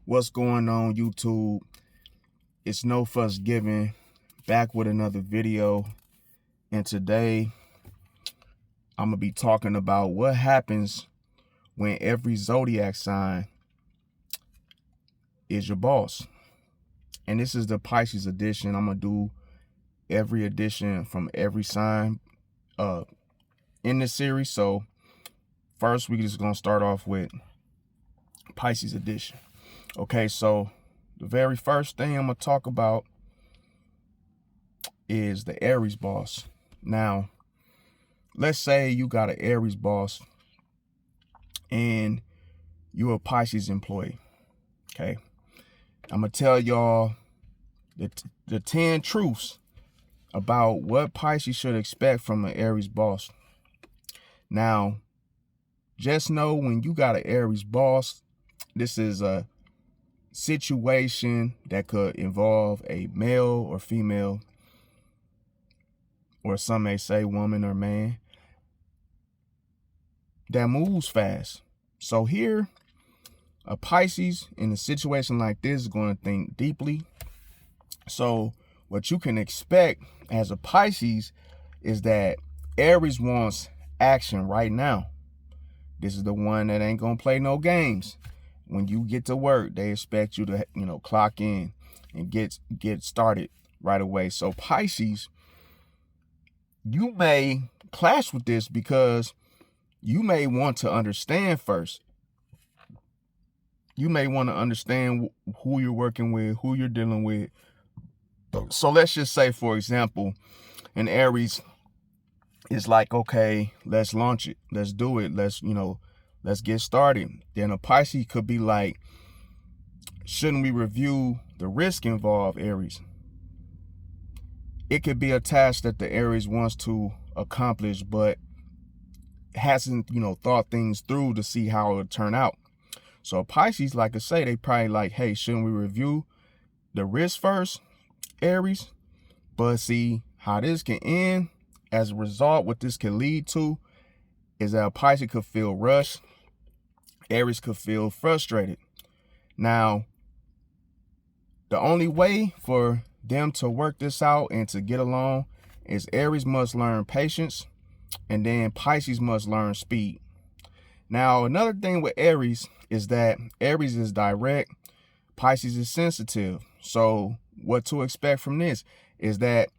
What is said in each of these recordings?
What's going on, YouTube? It's No Fuss Given, back with another video. And today I'm gonna be talking about what happens when every zodiac sign is your boss. And this is the Pisces edition. I'm gonna do every edition from every sign in this series. So first, we're just gonna start off with Pisces edition. Okay, so the very first thing I'm gonna talk about is the Aries boss. Now, let's say you got an Aries boss and you're a Pisces employee. Okay, I'm gonna tell y'all the 10 truths about what Pisces should expect from an Aries boss. Now, just know when you got an Aries boss, this is a situation that could involve a male or female, or some may say woman or man, that moves fast. So here, a Pisces in a situation like this is going to think deeply. So what you can expect as a Pisces is that Aries wants action right now. This is the one that ain't going to play no games. When you get to work, they expect you to, clock in and get started right away. So Pisces, you may clash with this because you may want to understand first. You may want to understand who you're working with, who you're dealing with. So let's just say, for example, an Aries is like, okay, let's launch it. Let's do it. Let's get started. Then a Pisces could be like, shouldn't we review the risk involved, Aries? It could be a task that the Aries wants to accomplish, but hasn't, thought things through to see how it'll turn out. So Pisces, like I say, they probably like, hey, shouldn't we review the risk first, Aries? But see how this can end. As a result, what this can lead to is that a Pisces could feel rushed. Aries could feel frustrated. Now, the only way for them to work this out and to get along is Aries must learn patience, and then Pisces must learn speed. Now, another thing with Aries is that Aries is direct, Pisces is sensitive. So what to expect from this is that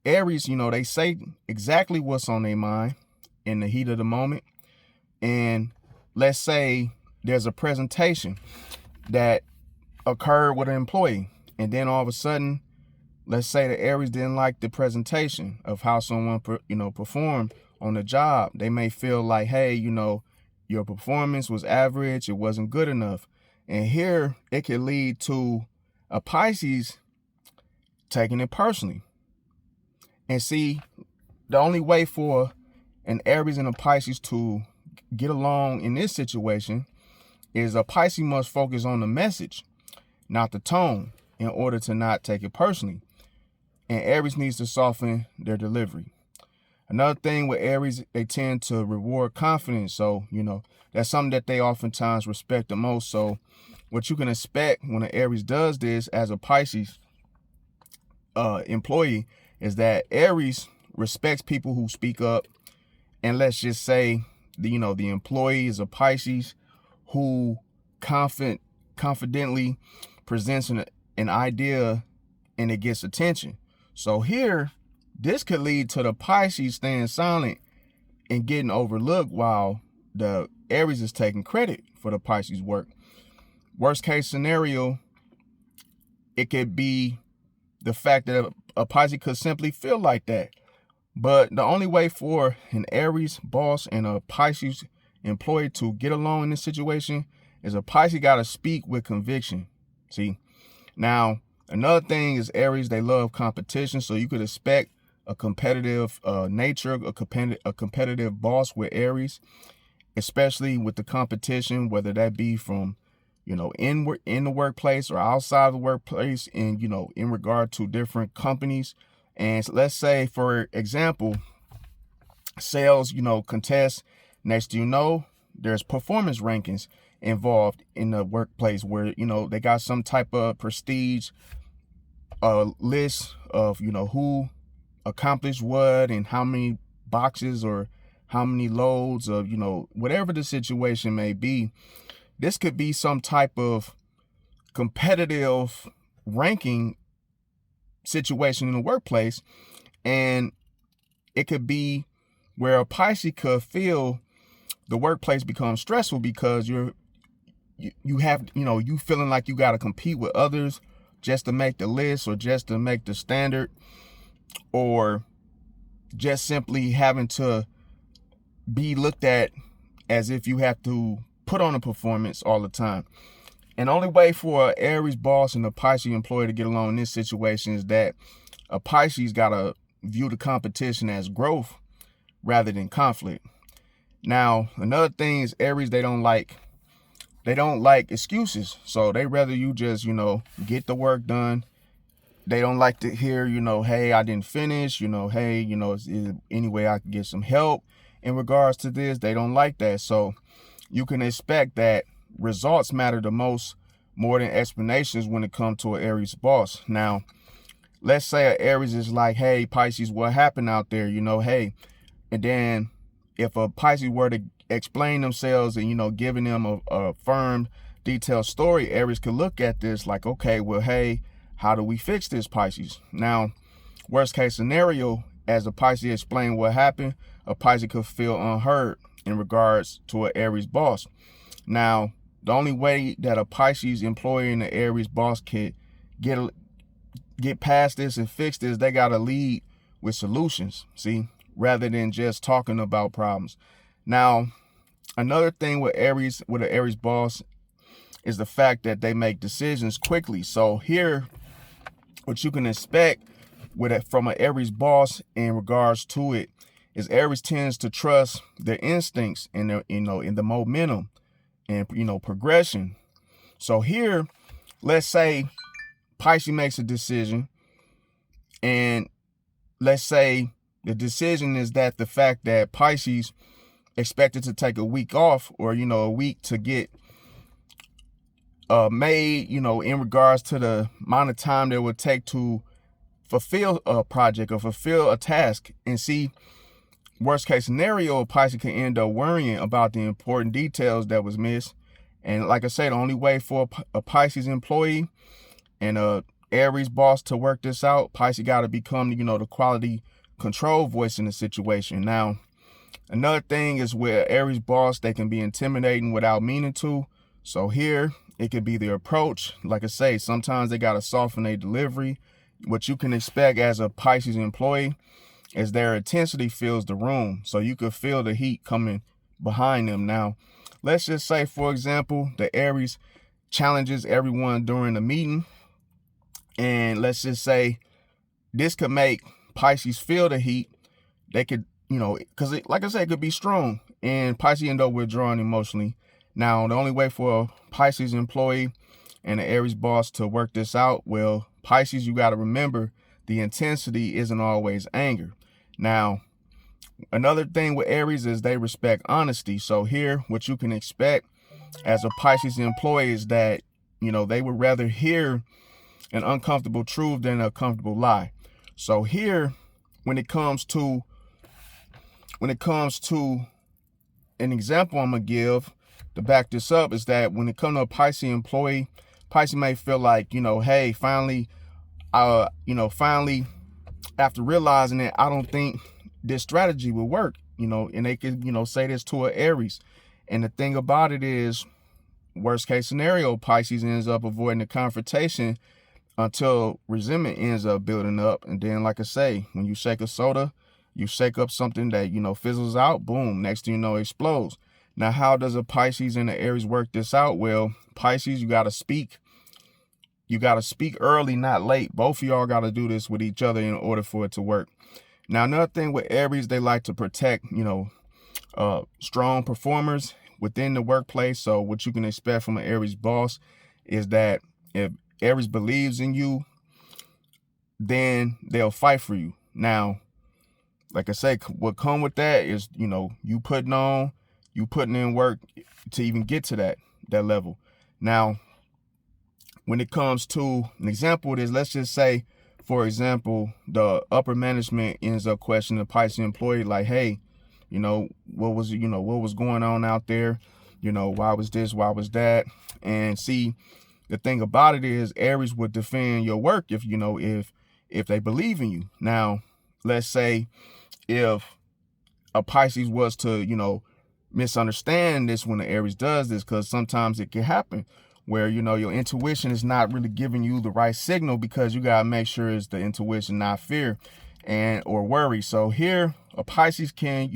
Aries, they say exactly what's on their mind in the heat of the moment. And let's say there's a presentation that occurred with an employee, and then all of a sudden, let's say the Aries didn't like the presentation of how someone performed on the job. They may feel like, hey, your performance was average, it wasn't good enough. And here it could lead to a Pisces taking it personally. And see, the only way for an Aries and a Pisces to get along in this situation is a Pisces must focus on the message, not the tone, in order to not take it personally. And Aries needs to soften their delivery. Another thing with Aries, they tend to reward confidence. So, that's something that they oftentimes respect the most. So what you can expect when an Aries does this as a Pisces employee is that Aries respects people who speak up. And let's just say, the employee is a Pisces who confidently presents an idea and it gets attention. So here, this could lead to the Pisces staying silent and getting overlooked while the Aries is taking credit for the Pisces work. Worst case scenario, it could be the fact that a Pisces could simply feel like that. But the only way for an Aries boss and a Pisces employee to get along in this situation is a Pisces got to speak with conviction. See, now another thing is Aries, they love competition. So you could expect a competitive nature, a competitive boss with Aries, especially with the competition, whether that be from, in the workplace or outside the workplace, and, in regard to different companies. And let's say, for example, sales, contests. Next, there's performance rankings. involved in the workplace where, you know, they got some type of prestige list of, you know, who accomplished what and how many boxes or how many loads of, you know, whatever the situation may be. This could be some type of competitive ranking situation in the workplace, and it could be where a Pisces could feel the workplace becomes stressful because you have, you know, you feeling like you got to compete with others just to make the list or just to make the standard, or just simply having to be looked at as if you have to put on a performance all the time. And the only way for an Aries boss and a Pisces employee to get along in this situation is that a Pisces got to view the competition as growth rather than conflict. Now, another thing is Aries, they don't like excuses. So they rather you just, you know, get the work done. They don't like to hear, you know, hey, I didn't finish, you know, hey, you know, is any way I can get some help in regards to this? They don't like that. So you can expect that results matter the most, more than explanations when it comes to an Aries boss. Now, let's say an Aries is like, hey, Pisces, what happened out there? You know, hey, and then if a Pisces were to explain themselves and, you know, giving them a firm, detailed story, Aries could look at this like, okay, well, hey, how do we fix this, Pisces? Now, worst case scenario, as a Pisces explain what happened, a Pisces could feel unheard in regards to an Aries boss. Now, the only way that a Pisces employee and an Aries boss could get past this and fix this, they got to lead with solutions, see, rather than just talking about problems. Now, another thing with an Aries boss is the fact that they make decisions quickly. So here, what you can expect from an Aries boss in regards to it is Aries tends to trust their instincts and their, you know, in the momentum and, you know, progression. So here, let's say Pisces makes a decision, and let's say the decision is that the fact that Pisces expected to take a week off, or, you know, a week to get made, you know, in regards to the amount of time that it would take to fulfill a project or fulfill a task. And see, worst case scenario, Pisces can end up worrying about the important details that was missed. And like I said, the only way for a Pisces employee and a Aries boss to work this out, Pisces got to become, you know, the quality control voice in the situation. Now, another thing is where Aries boss, they can be intimidating without meaning to. So here, it could be their approach. Like I say, sometimes they got to soften their delivery. What you can expect as a Pisces employee is their intensity fills the room. So you could feel the heat coming behind them. Now, let's just say, for example, the Aries challenges everyone during the meeting. And let's just say this could make Pisces feel the heat. They could, you know, because like I said, it could be strong. And Pisces end up withdrawing emotionally. Now, the only way for a Pisces employee and an Aries boss to work this out, well, Pisces, you got to remember the intensity isn't always anger. Now, another thing with Aries is they respect honesty. So here, what you can expect as a Pisces employee is that, you know, they would rather hear an uncomfortable truth than a comfortable lie. So here, when it comes to an example I'm going to give to back this up is that when it comes to a Pisces employee, Pisces may feel like, you know, hey, finally, after realizing that I don't think this strategy will work, you know, and they could, you know, say this to an Aries. And the thing about it is, worst case scenario, Pisces ends up avoiding the confrontation until resentment ends up building up. And then, like I say, when you shake a soda, you shake up something that, you know, fizzles out, boom, next thing you know, it explodes. Now, how does a Pisces and an Aries work this out? Well, Pisces, you got to speak. You got to speak early, not late. Both of y'all got to do this with each other in order for it to work. Now, another thing with Aries, they like to protect, you know, strong performers within the workplace. So what you can expect from an Aries boss is that if Aries believes in you, then they'll fight for you. Now, like I say, what come with that is, you know, you putting in work to even get to that. level. Now, when it comes to an example of this, let's just say, for example, the upper management ends up questioning the Pisces employee, like, hey, what was going on out there? Why was this? Why was that? And see, the thing about it is Aries would defend your work if they believe in you. Now, let's say if a Pisces was to, misunderstand this when the Aries does this, because sometimes it can happen where, your intuition is not really giving you the right signal, because you got to make sure it's the intuition, not fear or worry. So here, a Pisces can,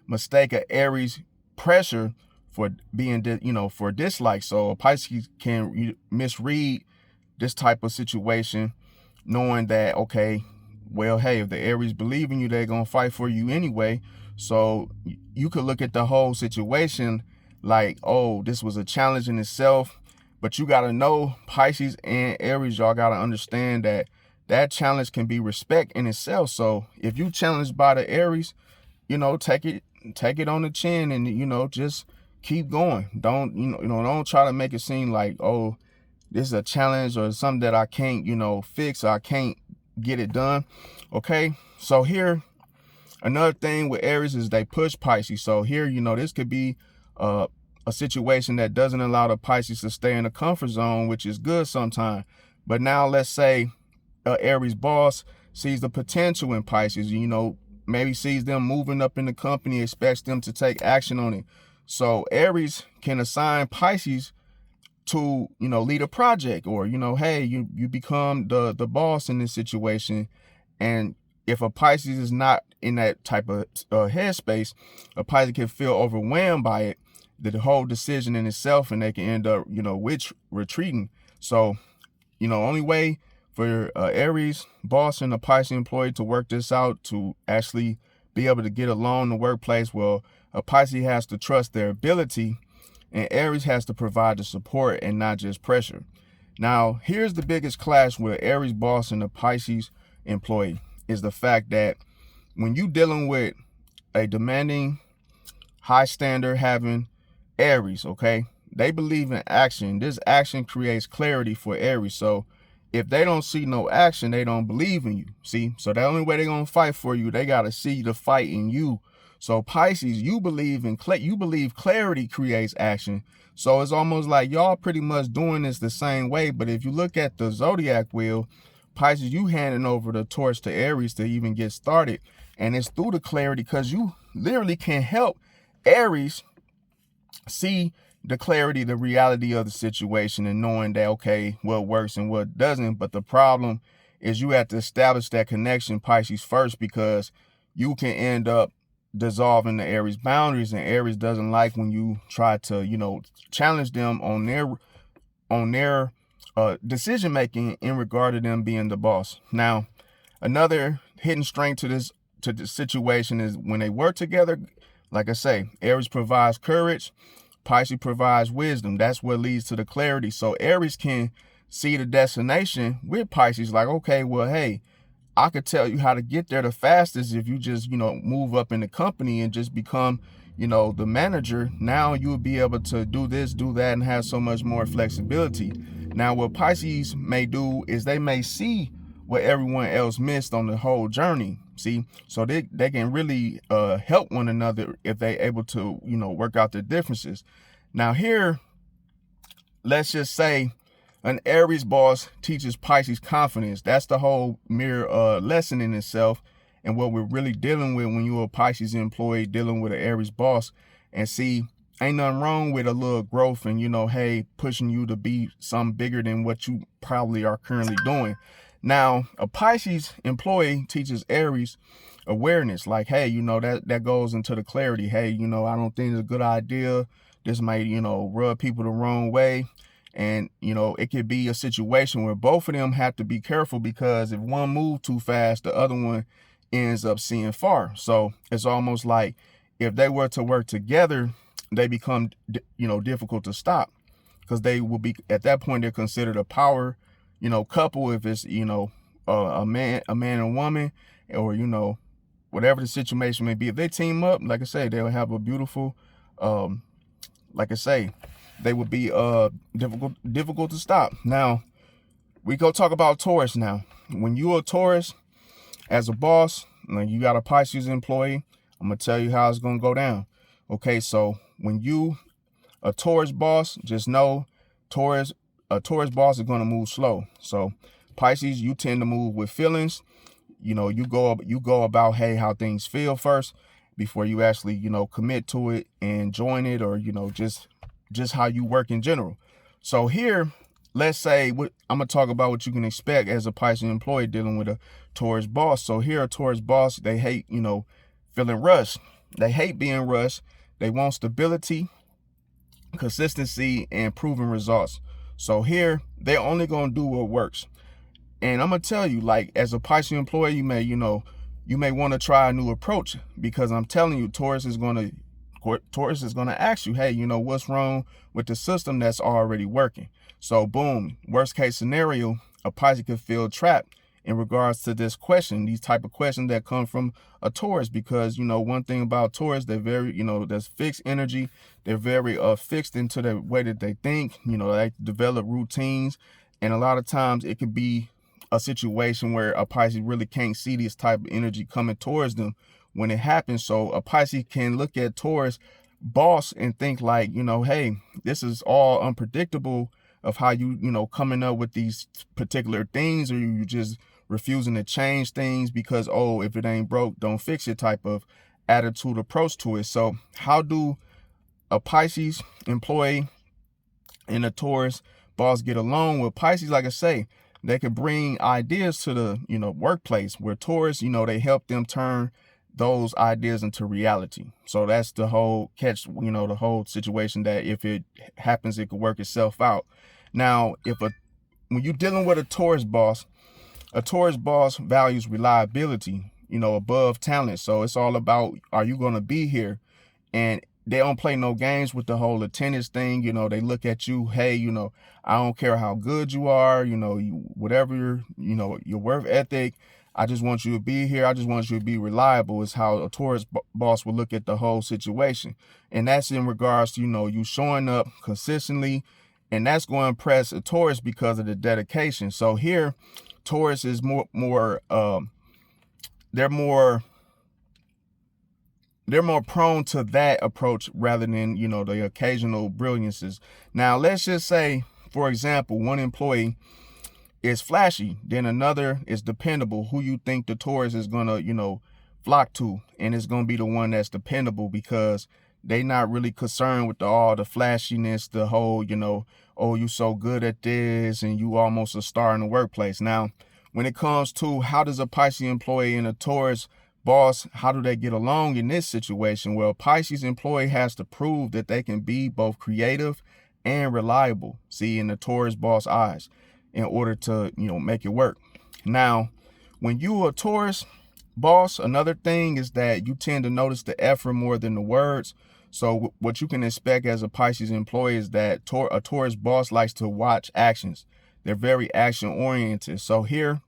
mistake a Aries pressure for being, for dislike. So a Pisces can misread this type of situation, knowing that, okay, well, hey, if the Aries believe in you, they're going to fight for you anyway. So you could look at the whole situation like, oh, this was a challenge in itself. But you got to know, Pisces and Aries, y'all got to understand that that challenge can be respect in itself. So if you challenged by the Aries, take it on the chin and, just keep going. Don't try to make it seem like, oh, this is a challenge or something that I can't, fix, or I can't get it done. Okay. So here, another thing with Aries is they push Pisces. So here, this could be a situation that doesn't allow the Pisces to stay in the comfort zone, which is good sometimes. But now let's say Aries boss sees the potential in Pisces, maybe sees them moving up in the company, expects them to take action on it. So Aries can assign Pisces to, lead a project, or, hey, you become the boss in this situation. And if a Pisces is not in that type of headspace, a Pisces can feel overwhelmed by it, the whole decision in itself, and they can end up, retreating. So, only way for Aries boss and a Pisces employee to work this out, to actually be able to get along in the workplace, well, a Pisces has to trust their ability, and Aries has to provide the support and not just pressure. Now, here's the biggest clash with Aries boss and a Pisces employee, is the fact that when you dealing with a demanding, high standard having Aries, okay, they believe in action. This action creates clarity for Aries. So if they don't see no action, they don't believe in you. See, so the only way they're gonna fight for you, they gotta see the fight in you. So Pisces, you believe clarity creates action. So it's almost like y'all pretty much doing this the same way. But if you look at the zodiac wheel, Pisces, you handing over the torch to Aries to even get started. And it's through the clarity, because you literally can help Aries see the clarity, the reality of the situation, and knowing that, okay, what works and what doesn't. But the problem is you have to establish that connection, Pisces, first, because you can end up dissolving the Aries boundaries, and Aries doesn't like when you try to, challenge them on their decision making in regard to them being the boss. Now, another hidden strength to the situation is when they work together. Like I say, Aries provides courage, Pisces provides wisdom. That's what leads to the clarity. So Aries can see the destination with Pisces, like, okay, well, hey, I could tell you how to get there the fastest if you just, move up in the company and just become, the manager. Now you will be able to do this, do that, and have so much more flexibility. Now, what Pisces may do is they may see what everyone else missed on the whole journey. See, so they can really help one another if they're able to, work out their differences. Now here, let's just say an Aries boss teaches Pisces confidence. That's the whole mirror lesson in itself, and what we're really dealing with when you're a Pisces employee dealing with an Aries boss. And see, ain't nothing wrong with a little growth and, hey, pushing you to be something bigger than what you probably are currently doing. Now, a Pisces employee teaches Aries awareness, like, hey, that goes into the clarity. Hey, I don't think it's a good idea. This might, rub people the wrong way. And, it could be a situation where both of them have to be careful, because if one moves too fast, the other one ends up seeing far. So it's almost like if they were to work together, they become, difficult to stop, because they will be, at that point, they're considered a power, couple. If it's, a man and woman, or, whatever the situation may be, if they team up, like I say, they'll have a beautiful, like I say, they would be difficult to stop. Now, we go talk about Taurus now. When you're a Taurus, as a boss, like you got a Pisces employee, I'm going to tell you how it's going to go down. Okay, so when you a Taurus boss, just know a Taurus boss is going to move slow. So Pisces, you tend to move with feelings. You know, you go about, hey, how things feel first before you actually, commit to it and join it, or, just how you work in general. So here, let's say I'm going to talk about what you can expect as a Pisces employee dealing with a Taurus boss. So here, a Taurus boss, they hate, feeling rushed. They hate being rushed. They want stability, consistency, and proven results. So here, they're only going to do what works. And I'm going to tell you, like, as a Pisces employee, you may want to try a new approach, because I'm telling you, Taurus is going to ask you, hey, what's wrong with the system that's already working? So boom, worst case scenario, a Pisces could feel trapped in regards to this question, these type of questions that come from a Taurus, because, one thing about Taurus, they're very, there's fixed energy. They're very fixed into the way that they think, they develop routines. And a lot of times it could be a situation where a Pisces really can't see this type of energy coming towards them when it happens. So a Pisces can look at Taurus boss and think like, hey, this is all unpredictable of how you coming up with these particular things, or you just refusing to change things because, oh, if it ain't broke, don't fix it type of attitude approach to it. So how do a Pisces employee and a Taurus boss get along? With Pisces, like I say, they could bring ideas to the workplace, where Taurus, they help them turn those ideas into reality. So that's the whole catch, the whole situation, that if it happens, it could work itself out. Now, when you're dealing with a Taurus boss values reliability, above talent. So it's all about, are you going to be here? And they don't play no games with the whole attendance thing. They look at you, hey, I don't care how good you are, whatever your work ethic, I just want you to be here. I just want you to be reliable, is how a Taurus boss will look at the whole situation. And that's in regards to, you showing up consistently, and that's going to impress a Taurus because of the dedication. So here, Taurus is they're more prone to that approach rather than, the occasional brilliances. Now, let's just say, for example, one employee is flashy, then another is dependable. Who you think the Taurus is going to, flock to? And it's going to be the one that's dependable, because they not really concerned with all the flashiness, the whole, oh, you so good at this and you almost a star in the workplace. Now, when it comes to how does a Pisces employee and a Taurus boss, how do they get along in this situation? Well, Pisces employee has to prove that they can be both creative and reliable, see, in the Taurus boss eyes, in order to, make it work. Now, when you a Taurus boss, another thing is that you tend to notice the effort more than the words. So what you can expect as a Pisces employee is that a Taurus boss likes to watch actions. They're very action oriented. So here,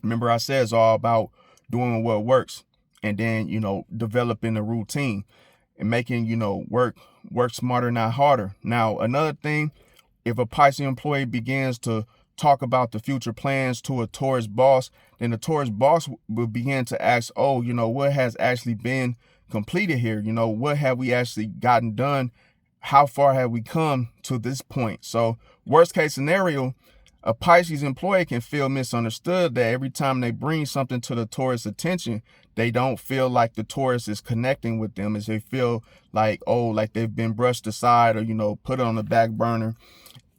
remember I said it's all about doing what works, and then, developing a routine and making, work smarter, not harder. Now, another thing, if a Pisces employee begins to talk about the future plans to a Taurus boss, then the Taurus boss will begin to ask, oh, what has actually been completed here? What have we actually gotten done? How far have we come to this point? So worst case scenario, a Pisces employee can feel misunderstood, that every time they bring something to the Taurus attention, they don't feel like the Taurus is connecting with them, as they feel like, oh, like they've been brushed aside, or, put on the back burner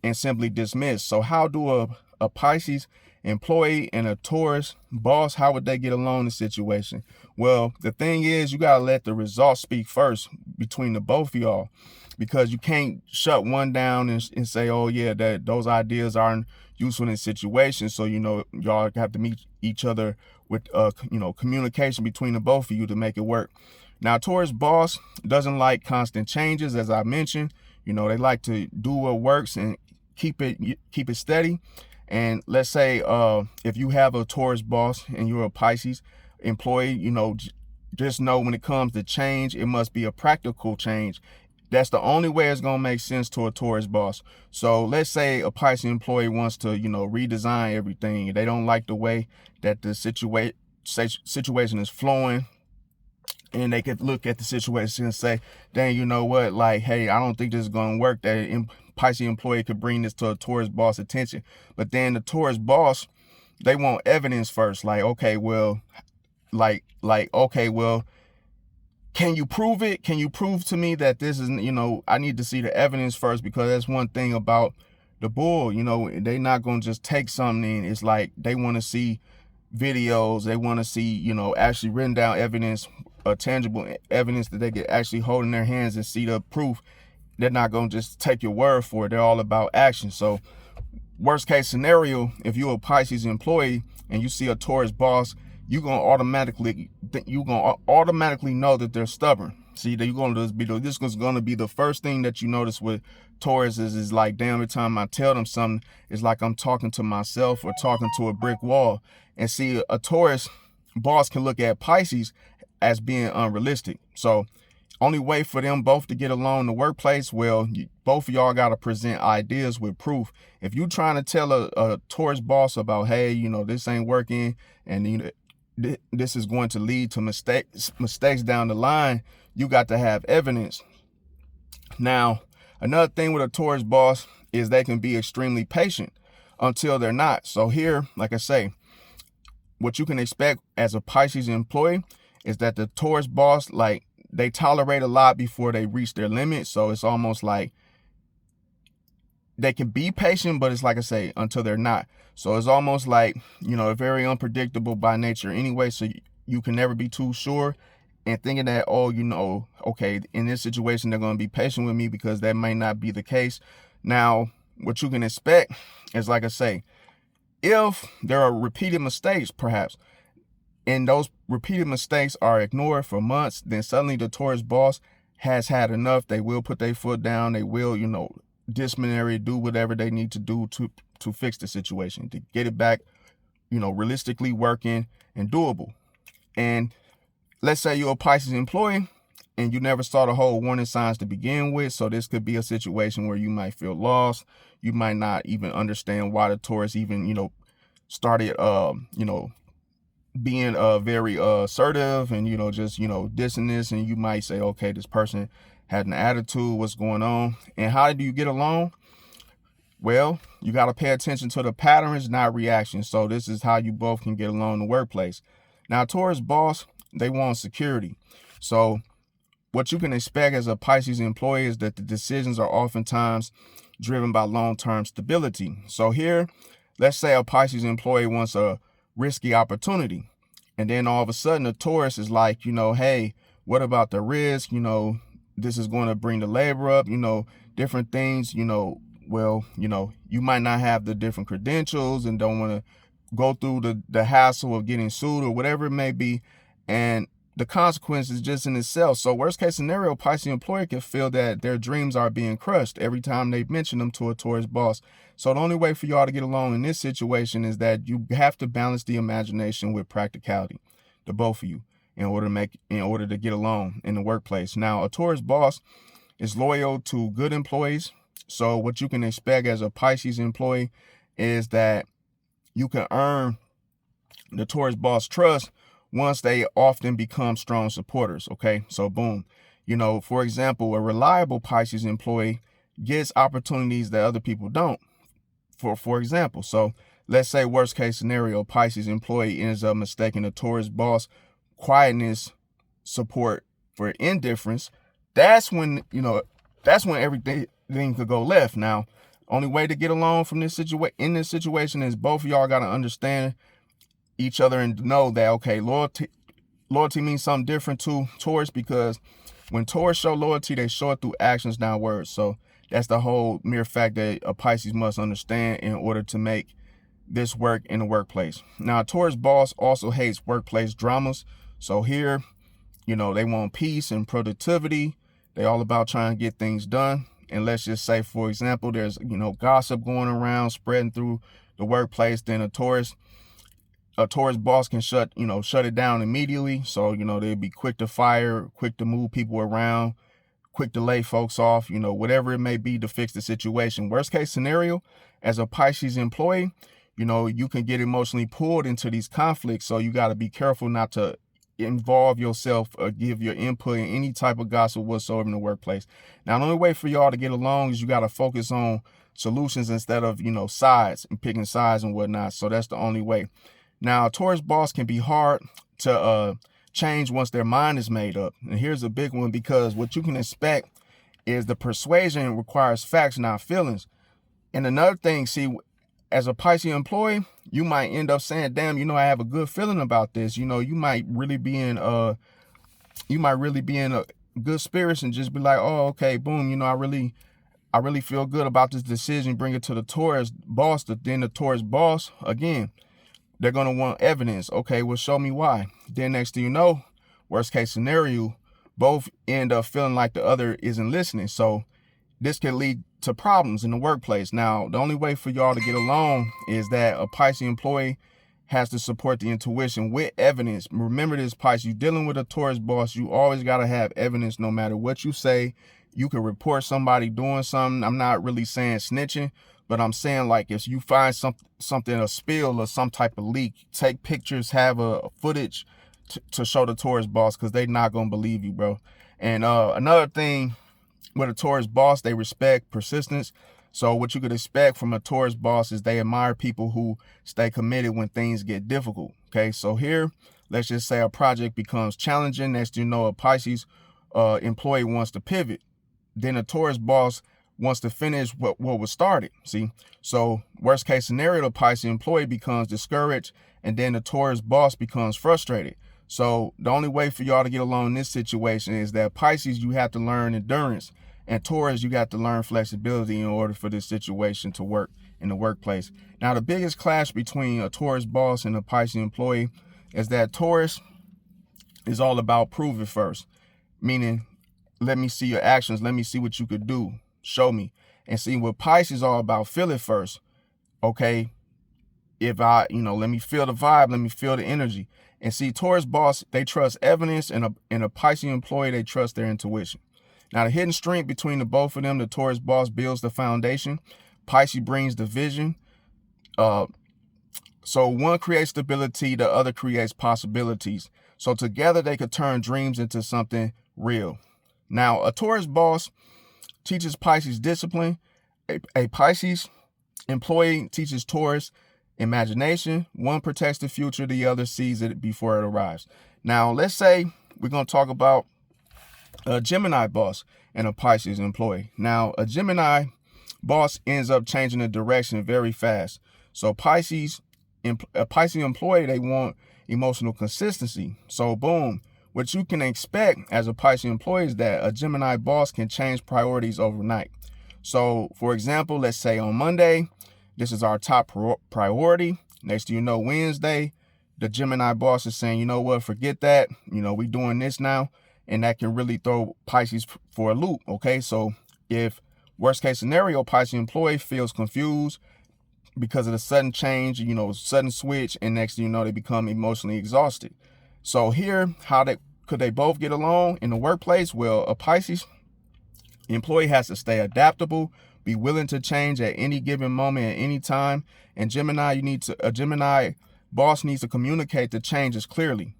and simply dismissed. So how do a Pisces employee and a Taurus boss, how would they get along in the situation? Well, the thing is, you got to let the results speak first between the both of y'all, because you can't shut one down and say, oh yeah, that those ideas aren't useful in this situation. So, y'all have to meet each other with, communication between the both of you to make it work. Now, Taurus boss doesn't like constant changes, as I mentioned. They like to do what works and keep it steady. And let's say if you have a Taurus boss and you're a Pisces employee, just know when it comes to change, it must be a practical change That's the only way it's going to make sense to a Taurus boss. So let's say a Pisces employee wants to, redesign everything. They don't like the way that the situation is flowing. And they could look at the situation and say, dang, you know what? Like, hey, I don't think this is going to work. That Pisces employee could bring this to a Taurus boss attention. But then the Taurus boss, they want evidence first. Like, okay, well, okay, well, can you prove it? Can you prove to me that this is, I need to see the evidence first, because that's one thing about the bull, they're not going to just take something. It's like they want to see videos. They want to see, actually written down evidence, tangible evidence that they can actually hold in their hands and see the proof. They're not going to just take your word for it. They're all about action. So worst case scenario, if you're a Pisces employee and you see a Taurus boss, you're going to automatically know that they're stubborn. See, this is going to be the first thing that you notice with Taurus is like, damn, every time I tell them something, it's like I'm talking to myself or talking to a brick wall. And see, a Taurus boss can look at Pisces as being unrealistic. So only way for them both to get along in the workplace, well, both of y'all got to present ideas with proof. If you're trying to tell a Taurus boss about, hey, this ain't working, and this is going to lead to mistakes down the line, you got to have evidence. Now, another thing with a Taurus boss is they can be extremely patient until they're not. So here, like I say, what you can expect as a Pisces employee is that the Taurus boss, like, they tolerate a lot before they reach their limit. So it's almost like they can be patient, but it's like I say, until they're not. So it's almost like, they're very unpredictable by nature anyway. So you can never be too sure, and thinking that, okay, in this situation, they're going to be patient with me, because that may not be the case. Now, what you can expect is, like I say, if there are repeated mistakes, perhaps, and those repeated mistakes are ignored for months, then suddenly the Taurus boss has had enough. They will put their foot down. They will, disciplinary, do whatever they need to do to fix the situation, to get it back, realistically working and doable. And let's say you're a Pisces employee and you never saw the whole warning signs to begin with. So this could be a situation where you might feel lost. You might not even understand why the Taurus even, started, being very assertive and, just, dissing this. And you might say, okay, this person had an attitude, what's going on? And how do you get along? Well, you got to pay attention to the patterns, not reactions. So this is how you both can get along in the workplace. Now, Taurus boss, they want security. So what you can expect as a Pisces employee is that the decisions are oftentimes driven by long-term stability. So here, let's say a Pisces employee wants a risky opportunity. And then all of a sudden, the Taurus is like, hey, what about the risk? This is going to bring the labor up, different things, well, you might not have the different credentials and don't want to go through the hassle of getting sued or whatever it may be. And the consequences just in itself. So worst case scenario, Pisces employee can feel that their dreams are being crushed every time they mention them to a Taurus boss. So the only way for y'all to get along in this situation is that you have to balance the imagination with practicality, the both of you, in order to get along in the workplace. Now, a Taurus boss is loyal to good employees. So what you can expect as a Pisces employee is that you can earn the Taurus boss trust once they often become strong supporters. Okay, so boom, for example, a reliable Pisces employee gets opportunities that other people don't. For example, so let's say worst case scenario, Pisces employee ends up mistaking a Taurus boss quietness support for indifference. That's when everything could go left. Now, only way to get along in this situation is both of y'all got to understand each other and know that, okay, loyalty means something different to Taurus, because when Taurus show loyalty, they show it through actions, not words. So that's the whole mere fact that a Pisces must understand in order to make this work in the workplace. Now, a Taurus boss also hates workplace dramas. So here, they want peace and productivity. They all about trying to get things done. And let's just say, for example, there's, gossip going around, spreading through the workplace. Then a Taurus boss can shut it down immediately. So, they'd be quick to fire, quick to move people around, quick to lay folks off, whatever it may be to fix the situation. Worst case scenario, as a Pisces employee, you can get emotionally pulled into these conflicts. So you got to be careful not to involve yourself or give your input in any type of gossip whatsoever in the workplace. Now, the only way for y'all to get along is you got to focus on solutions instead of, sides and picking sides and whatnot. So that's the only way. Now, a Taurus boss can be hard to change once their mind is made up. And here's a big one, because what you can expect is the persuasion requires facts, not feelings. And another thing, see, as a Pisces employee, you might end up saying, damn, I have a good feeling about this. You might really be in a good spirits and just be like, oh, okay, boom, I really feel good about this decision. Bring it to the Taurus boss. Then the Taurus boss, again, they're going to want evidence. Okay, well, show me why. Then next thing you know, worst case scenario, both end up feeling like the other isn't listening. So this can lead to problems in the workplace. Now, the only way for y'all to get along is that a Pisces employee has to support the intuition with evidence. Remember this, Pisces, you're dealing with a Taurus boss. You always got to have evidence no matter what you say. You can report somebody doing something. I'm not really saying snitching, but I'm saying, like, if you find something, a spill or some type of leak, take pictures, have a footage to show the Taurus boss, because they're not going to believe you, bro. And another thing with a Taurus boss, they respect persistence. So what you could expect from a Taurus boss is they admire people who stay committed when things get difficult. Okay, so here, let's just say a project becomes challenging. Next, a Pisces employee wants to pivot. Then a Taurus boss wants to finish what was started. See, so worst case scenario, the Pisces employee becomes discouraged, and then the Taurus boss becomes frustrated. So the only way for y'all to get along in this situation is that Pisces, you have to learn endurance, and Taurus, you got to learn flexibility in order for this situation to work in the workplace. Now, the biggest clash between a Taurus boss and a Pisces employee is that Taurus is all about prove it first, meaning let me see your actions, let me see what you could do, show me. And see, what Pisces is all about, feel it first. Okay, if let me feel the vibe, let me feel the energy. And see, Taurus boss, they trust evidence, and a Pisces employee, they trust their intuition. Now, the hidden strength between the both of them, the Taurus boss builds the foundation. Pisces brings the vision. So one creates stability, the other creates possibilities. So together they could turn dreams into something real. Now, a Taurus boss teaches Pisces discipline. A Pisces employee teaches Taurus imagination. One protects the future, the other sees it before it arrives. Now, let's say we're going to talk about a Gemini boss and a Pisces employee. Now, a Gemini boss ends up changing the direction very fast. So a Pisces employee, they want emotional consistency. So boom, what you can expect as a Pisces employee is that a Gemini boss can change priorities overnight. So for example, let's say on Monday, this is our top priority. Next thing you know, Wednesday, the Gemini boss is saying, you know what, forget that. We doing this now. And that can really throw Pisces for a loop. Okay, so if worst case scenario, Pisces employee feels confused because of the sudden change, sudden switch, and next thing you know, they become emotionally exhausted. So here, could they both get along in the workplace? Well, a Pisces employee has to stay adaptable, be willing to change at any given moment, at any time. And a Gemini boss needs to communicate the changes clearly.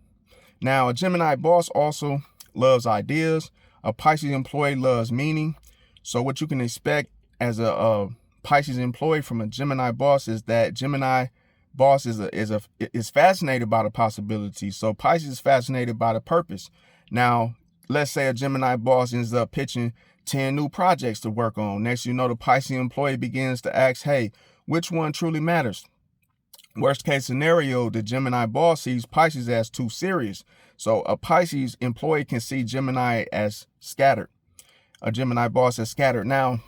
Now, a Gemini boss also loves ideas. A Pisces employee loves meaning. So what you can expect as a Pisces employee from a Gemini boss is that Gemini boss is fascinated by the possibilities. So Pisces is fascinated by the purpose. Now, let's say a Gemini boss ends up pitching 10 new projects to work on. Next, the Pisces employee begins to ask, hey, which one truly matters? Worst case scenario, the Gemini boss sees Pisces as too serious. So a Pisces employee can see Gemini as scattered. A Gemini boss as scattered. Now,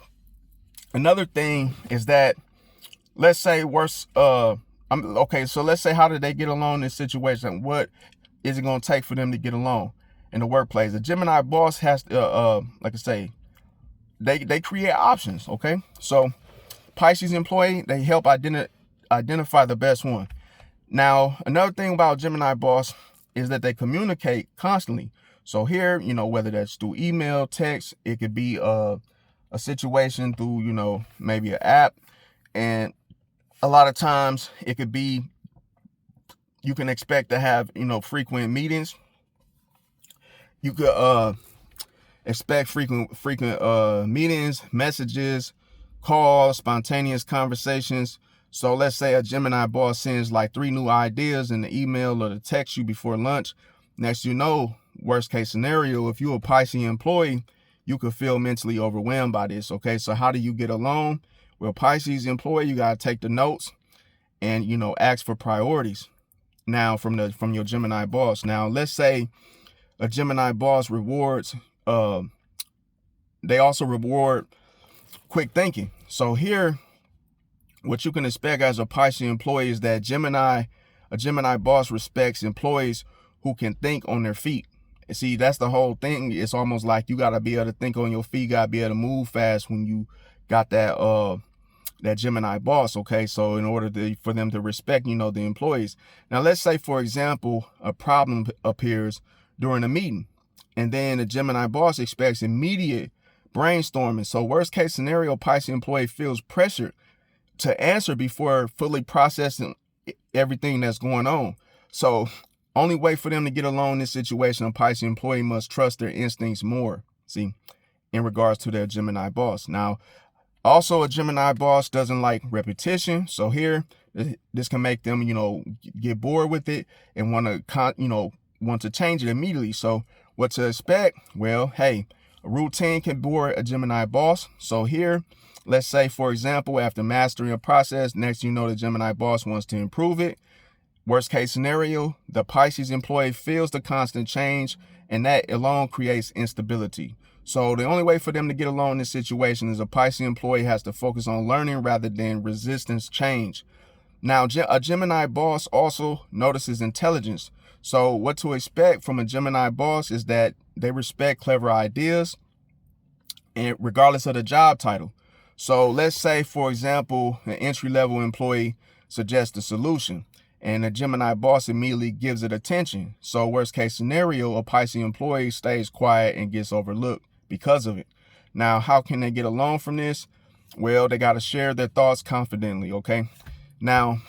another thing is that, let's say so let's say, how did they get along in this situation? What is it going to take for them to get along in the workplace? A Gemini boss has to, like I say, they create options. Okay, so Pisces employee, they help identify the best one. Now, another thing about Gemini boss is that they communicate constantly. So here, whether that's through email, text, it could be a situation through, maybe an app. And a lot of times it could be, you can expect to have, frequent meetings. You could expect frequent meetings, messages, calls, spontaneous conversations. So let's say a Gemini boss sends like 3 new ideas in the email or the text you before lunch. Next, worst case scenario, if you're a Pisces employee, you could feel mentally overwhelmed by this. Okay, so how do you get along? Well, Pisces employee, you gotta take the notes and ask for priorities. Now from your Gemini boss. Now let's say a Gemini boss rewards. They also reward quick thinking. So here, what you can expect as a Pisces employee is that a Gemini boss respects employees who can think on their feet. See, that's the whole thing. It's almost like you got to be able to think on your feet, you got to be able to move fast when you got that Gemini boss. Okay, so in order for them to respect, the employees. Now, let's say, for example, a problem appears during a meeting, and then the Gemini boss expects immediate brainstorming. So worst case scenario, Pisces employee feels pressured to answer before fully processing everything that's going on. So only way for them to get along in this situation, a Pisces employee must trust their instincts more, see, in regards to their Gemini boss. Now, also a Gemini boss doesn't like repetition. So here, this can make them, get bored with it and want to change it immediately. So what to expect? Well, hey, a routine can bore a Gemini boss. So here, let's say, for example, after mastering a process, next the Gemini boss wants to improve it. Worst case scenario, the Pisces employee feels the constant change, and that alone creates instability. So the only way for them to get along in this situation is a Pisces employee has to focus on learning rather than resistance change. Now, a Gemini boss also notices intelligence. So what to expect from a Gemini boss is that they respect clever ideas, and regardless of the job title. So let's say, for example, an entry-level employee suggests a solution, and the Gemini boss immediately gives it attention. So worst case scenario, a Pisces employee stays quiet and gets overlooked because of it. Now, how can they get along from this? Well, they got to share their thoughts confidently, okay? Now,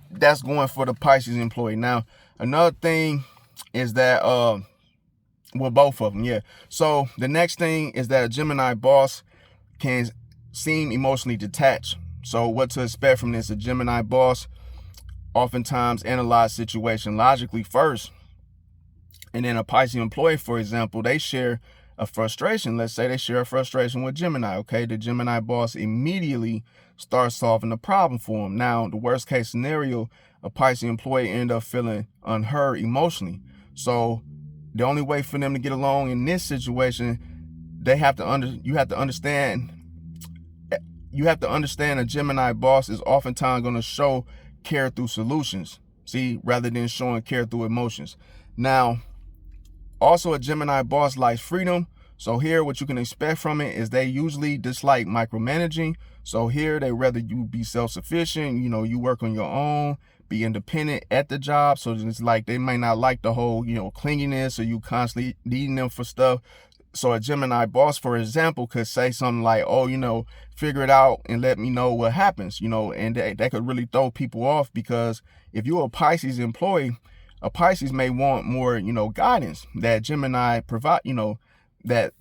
that's going for the Pisces employee. Now, another thing is that, both of them, yeah. So the next thing is that a Gemini boss can seem emotionally detached. So what to expect from this? A Gemini boss oftentimes analyze situation logically first, and then a Pisces employee, for example, they share a frustration. Let's say they share a frustration with Gemini. Okay, the Gemini boss immediately starts solving the problem for them. Now, the worst case scenario, a Pisces employee end up feeling unheard emotionally. So the only way for them to get along in this situation, you have to understand a Gemini boss is oftentimes going to show care through solutions, see, rather than showing care through emotions. Now, also a Gemini boss likes freedom. So here, what you can expect from it is they usually dislike micromanaging. So here, they rather you be self-sufficient, you work on your own, be independent at the job. So it's like they might not like the whole, clinginess, or you constantly needing them for stuff. So a Gemini boss, for example, could say something like, oh, figure it out and let me know what happens, and that could really throw people off, because if you're a Pisces employee, a Pisces may want more, guidance that Gemini provide, then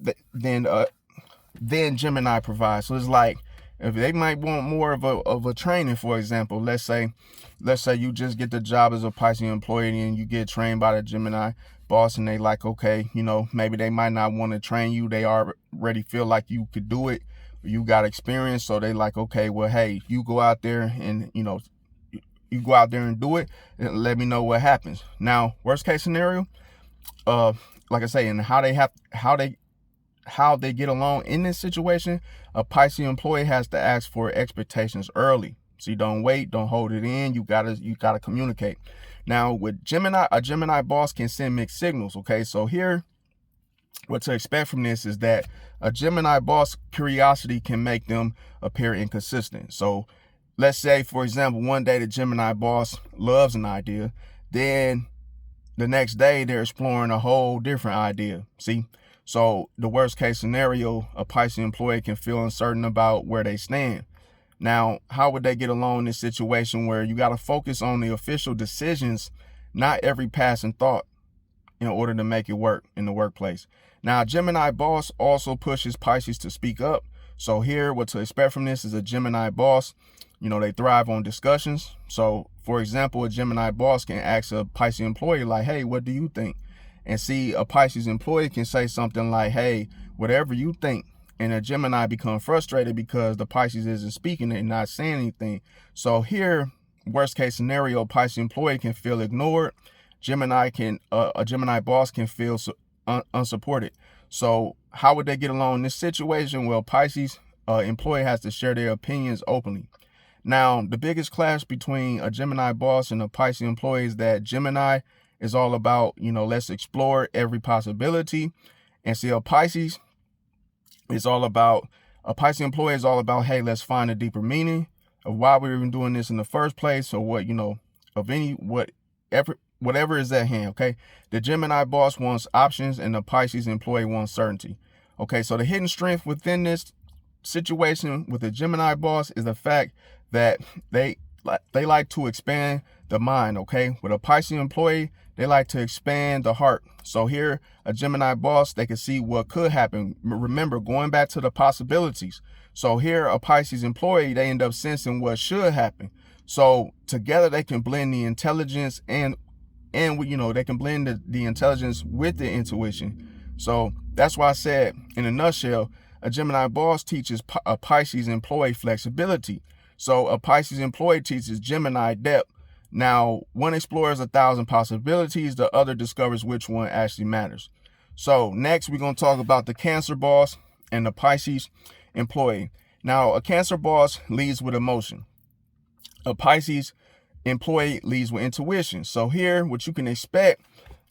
Gemini provides. So it's like, if they might want more of a training, for example, let's say you just get the job as a Pisces employee and you get trained by the Gemini boss, and they like, okay, maybe they might not want to train you. They already feel like you could do it. You got experience. So they like, okay, well, hey, you go out there and, do it and let me know what happens. Now, worst case scenario, like I say, and how they get along in this situation, a Pisces employee has to ask for expectations early. So you don't wait, don't hold it in. You gotta communicate. Now with Gemini, a Gemini boss can send mixed signals. Okay, so here, what to expect from this is that a Gemini boss curiosity can make them appear inconsistent. So let's say, for example, one day the Gemini boss loves an idea, then the next day they're exploring a whole different idea. See? So the worst case scenario, a Pisces employee can feel uncertain about where they stand. Now, how would they get along in this situation where you got to focus on the official decisions, not every passing thought, in order to make it work in the workplace? Now, Gemini boss also pushes Pisces to speak up. So here, what to expect from this is a Gemini boss, they thrive on discussions. So, for example, a Gemini boss can ask a Pisces employee like, hey, what do you think? And see, a Pisces employee can say something like, hey, whatever you think. And a Gemini become frustrated because the Pisces isn't speaking and not saying anything. So here, worst case scenario, Pisces employee can feel ignored. A Gemini boss can feel unsupported. So how would they get along in this situation? Well, Pisces employee has to share their opinions openly. Now, the biggest clash between a Gemini boss and a Pisces employee is that Gemini is all about, let's explore every possibility. And see, a Pisces employee is all about, hey, let's find a deeper meaning of why we're even doing this in the first place, or whatever is at hand. Okay. The Gemini boss wants options and the Pisces employee wants certainty. Okay. So the hidden strength within this situation with the Gemini boss is the fact that they like to expand the mind. Okay. With a Pisces employee, they like to expand the heart. So here, a Gemini boss, they can see what could happen. Remember, going back to the possibilities. So here, a Pisces employee, they end up sensing what should happen. So together, they can blend the intelligence and they can blend the intelligence with the intuition. So that's why I said, in a nutshell, a Gemini boss teaches a Pisces employee flexibility. So a Pisces employee teaches Gemini depth. Now, one explores 1,000 possibilities, the other discovers which one actually matters. So next, we're going to talk about the Cancer boss and the Pisces employee. Now, a Cancer boss leads with emotion. A Pisces employee leads with intuition. So here, what you can expect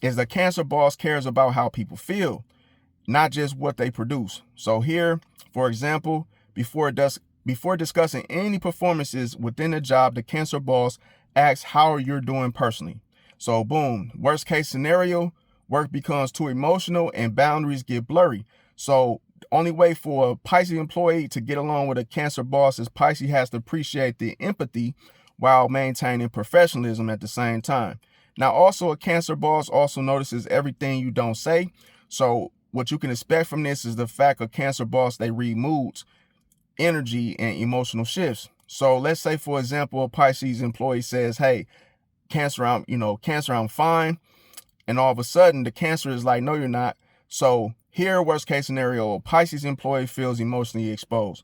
is the Cancer boss cares about how people feel, not just what they produce. So here, for example, before discussing any performances within the job, the Cancer boss asks how you're doing personally. So boom, worst case scenario, work becomes too emotional and boundaries get blurry. So the only way for a Pisces employee to get along with a Cancer boss is Pisces has to appreciate the empathy while maintaining professionalism at the same time. Now, also a Cancer boss also notices everything you don't say. So what you can expect from this is the fact of Cancer boss, they read moods, energy, and emotional shifts. So let's say, for example, a Pisces employee says, hey, Cancer, I'm fine. And all of a sudden the Cancer is like, no, you're not. So here, worst case scenario, a Pisces employee feels emotionally exposed.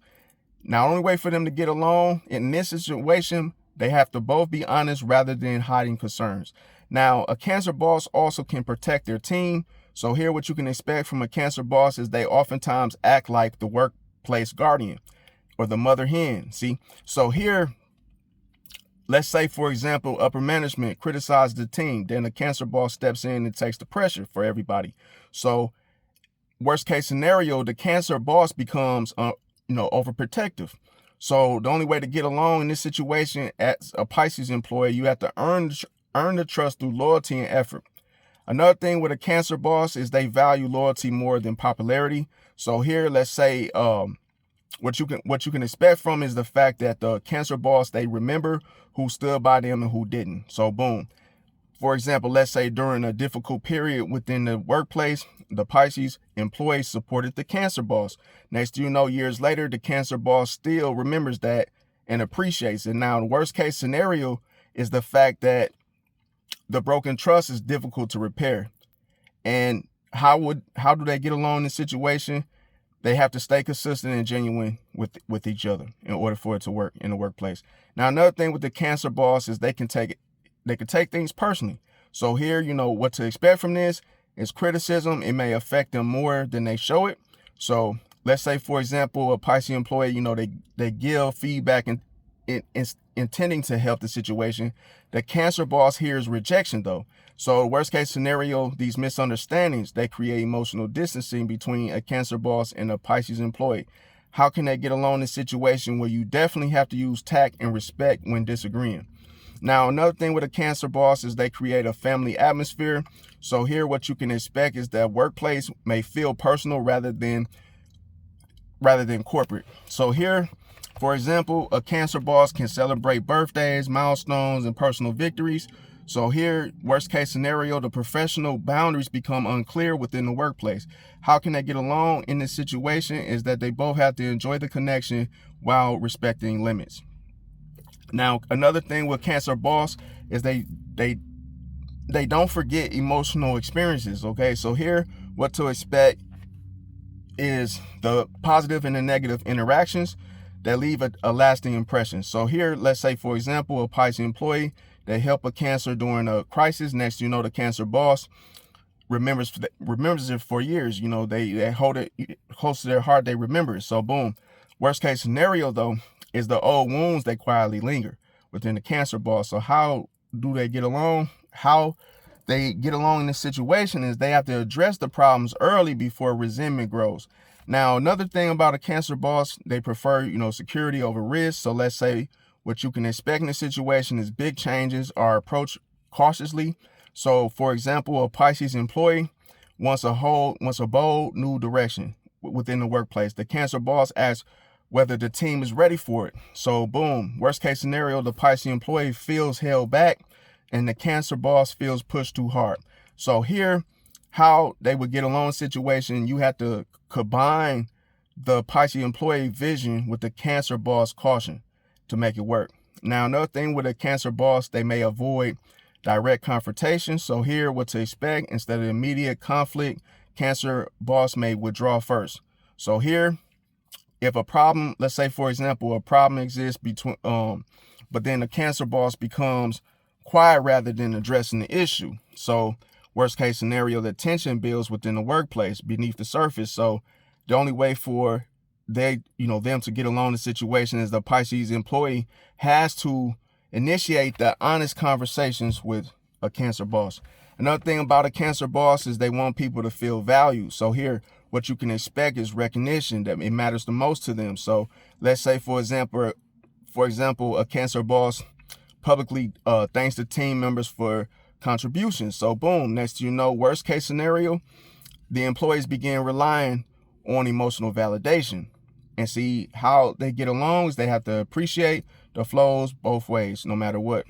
Now, the only way for them to get along in this situation, they have to both be honest rather than hiding concerns. Now, a Cancer boss also can protect their team. So here, what you can expect from a Cancer boss is they oftentimes act like the workplace guardian or the mother hen. See, so here, let's say, for example, upper management criticizes the team. Then the Cancer boss steps in and takes the pressure for everybody. So worst case scenario, the Cancer boss becomes, overprotective. So the only way to get along in this situation as a Pisces employee, you have to earn the trust through loyalty and effort. Another thing with a Cancer boss is they value loyalty more than popularity. So here, let's say, what you can expect from is the fact that the Cancer boss, they remember who stood by them and who didn't. So boom. For example, let's say during a difficult period within the workplace, the Pisces employee supported the Cancer boss. Next thing you know, years later, the Cancer boss still remembers that and appreciates it. Now, the worst case scenario is the fact that the broken trust is difficult to repair. And how do they get along in this situation? They have to stay consistent and genuine with each other in order for it to work in the workplace. Now, another thing with the Cancer boss is they can take things personally. So here, what to expect from this is criticism. It may affect them more than they show it. So let's say, for example, a Pisces employee, they give feedback and intending to help the situation. The Cancer boss hears rejection though. So worst case scenario, these misunderstandings, they create emotional distancing between a Cancer boss and a Pisces employee. How can they get along in a situation where you definitely have to use tact and respect when disagreeing? Now, another thing with a Cancer boss is they create a family atmosphere. So here, what you can expect is that workplace may feel personal rather than corporate. So here, for example, a Cancer boss can celebrate birthdays, milestones, and personal victories. So here, worst case scenario, the professional boundaries become unclear within the workplace. How can they get along in this situation is that they both have to enjoy the connection while respecting limits. Now, another thing with Cancer boss is they don't forget emotional experiences. Okay, so here, what to expect is the positive and the negative interactions that leave a lasting impression. So here, let's say, for example, a Pisces employee, they help a Cancer during a crisis. Next, you know, the Cancer boss remembers it for years. You know, they hold it close to their heart. They remember it. So boom. Worst case scenario, though, is the old wounds that quietly linger within the Cancer boss. So how do they get along? How they get along in this situation is they have to address the problems early before resentment grows. Now, another thing about a Cancer boss, they prefer, you know, security over risk. So let's say what you can expect in this situation is big changes are approached cautiously. So, for example, a Pisces employee wants a bold new direction within the workplace. The Cancer boss asks whether the team is ready for it. So, boom, worst case scenario, the Pisces employee feels held back and the Cancer boss feels pushed too hard. So here, how they would get along situation, you have to combine the Pisces employee vision with the Cancer boss caution to make it work. Now, another thing with a Cancer boss, they may avoid direct confrontation. So here, what to expect, instead of immediate conflict, Cancer boss may withdraw first. So here, if a problem, let's say, for example, a problem exists between, but then the Cancer boss becomes quiet rather than addressing the issue. So worst case scenario, the tension builds within the workplace beneath the surface. So the only way for them to get along the situation is the Pisces employee has to initiate the honest conversations with a Cancer boss. Another thing about a Cancer boss is they want people to feel valued. So here, what you can expect is recognition, that it matters the most to them. So let's say, for example, a Cancer boss publicly thanks the team members for contributions. So boom, next you know, worst case scenario, the employees begin relying on emotional validation. And see how they get along is they have to appreciate the flows both ways, no matter what,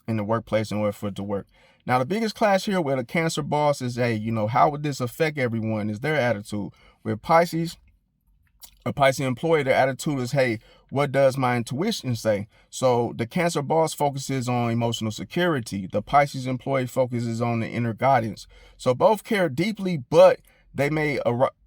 in the workplace in order for it to work. Now, the biggest clash here with a Cancer boss is, how would this affect everyone? Is their attitude. With Pisces, a Pisces employee, their attitude is, hey, what does my intuition say? So the Cancer boss focuses on emotional security. The Pisces employee focuses on the inner guidance. So both care deeply, but they may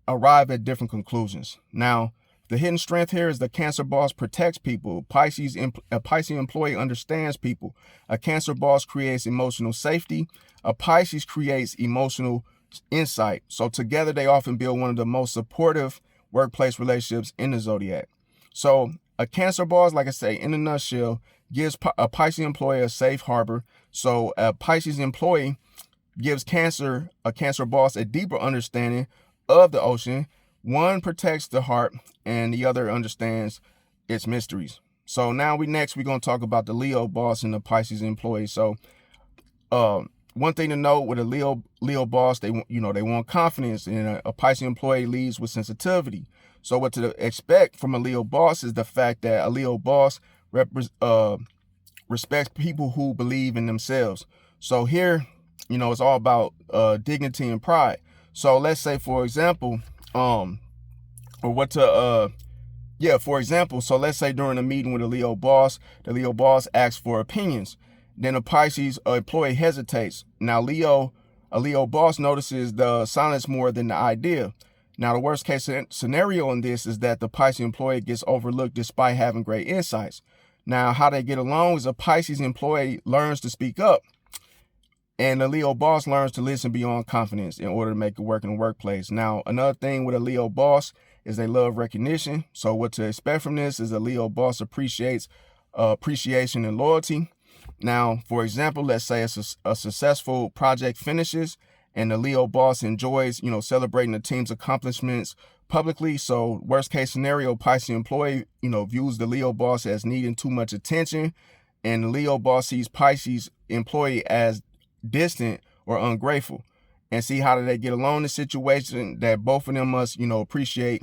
arrive at different conclusions. Now, the hidden strength here is the Cancer boss protects people. A Pisces employee understands people. A Cancer boss creates emotional safety. A Pisces creates emotional insight. So together they often build one of the most supportive workplace relationships in the zodiac. So a Cancer boss, like I say, in a nutshell, gives a Pisces employee a safe harbor. So a Pisces employee gives a Cancer boss a deeper understanding of the ocean. One protects the heart and the other understands its mysteries. So now we're going to talk about the Leo boss and the Pisces employee. So one thing to note with a Leo boss, they want confidence, and a Pisces employee leads with sensitivity. So what to expect from a Leo boss is the fact that a Leo boss respects people who believe in themselves. So here, it's all about dignity and pride. So let's say, for example, so let's say during a meeting with a Leo boss, the Leo boss asks for opinions. Then a Pisces employee hesitates. Now a Leo boss notices the silence more than the idea. Now the worst case scenario in this is that the Pisces employee gets overlooked despite having great insights. Now how they get along is a Pisces employee learns to speak up, and the Leo boss learns to listen beyond confidence in order to make it work in the workplace. Now, another thing with a Leo boss is they love recognition. So what to expect from this is a Leo boss appreciates appreciation and loyalty. Now, for example, let's say a successful project finishes and the Leo boss enjoys, celebrating the team's accomplishments publicly. So worst case scenario, Pisces employee, views the Leo boss as needing too much attention and the Leo boss sees Pisces employee as distant or ungrateful, and see how do they get along in the situation that both of them must, appreciate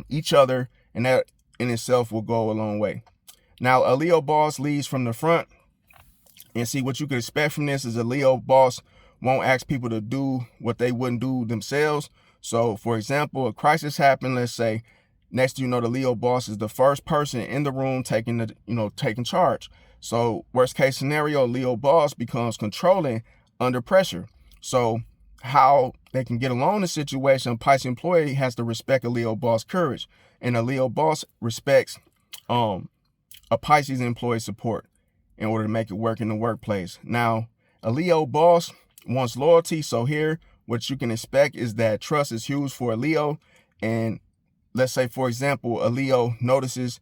each other, and that in itself will go a long way. Now, a Leo boss leads from the front, and see what you can expect from this is a Leo boss won't ask people to do what they wouldn't do themselves. So, for example, a crisis happened, let's say, next thing you know, the Leo boss is the first person in the room taking charge. So, worst case scenario, Leo boss becomes controlling under pressure. So, how they can get along in the situation, a Pisces employee has to respect a Leo boss courage, and a Leo boss respects a Pisces employee support in order to make it work in the workplace. Now, a Leo boss wants loyalty. So here, what you can expect is that trust is huge for a Leo. And let's say, for example, a Leo notices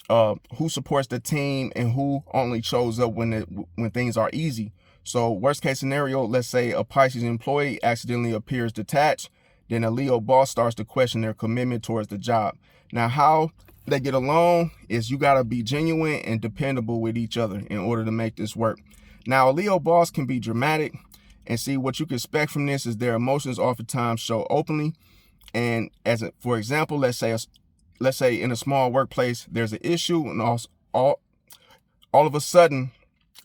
who supports the team and who only shows up when things are easy. So worst case scenario, let's say a Pisces employee accidentally appears detached, then a Leo boss starts to question their commitment towards the job. Now, how they get along is you got to be genuine and dependable with each other in order to make this work. Now, a Leo boss can be dramatic, and see what you can expect from this is their emotions oftentimes show openly. And for example, let's say in a small workplace, there's an issue, and all of a sudden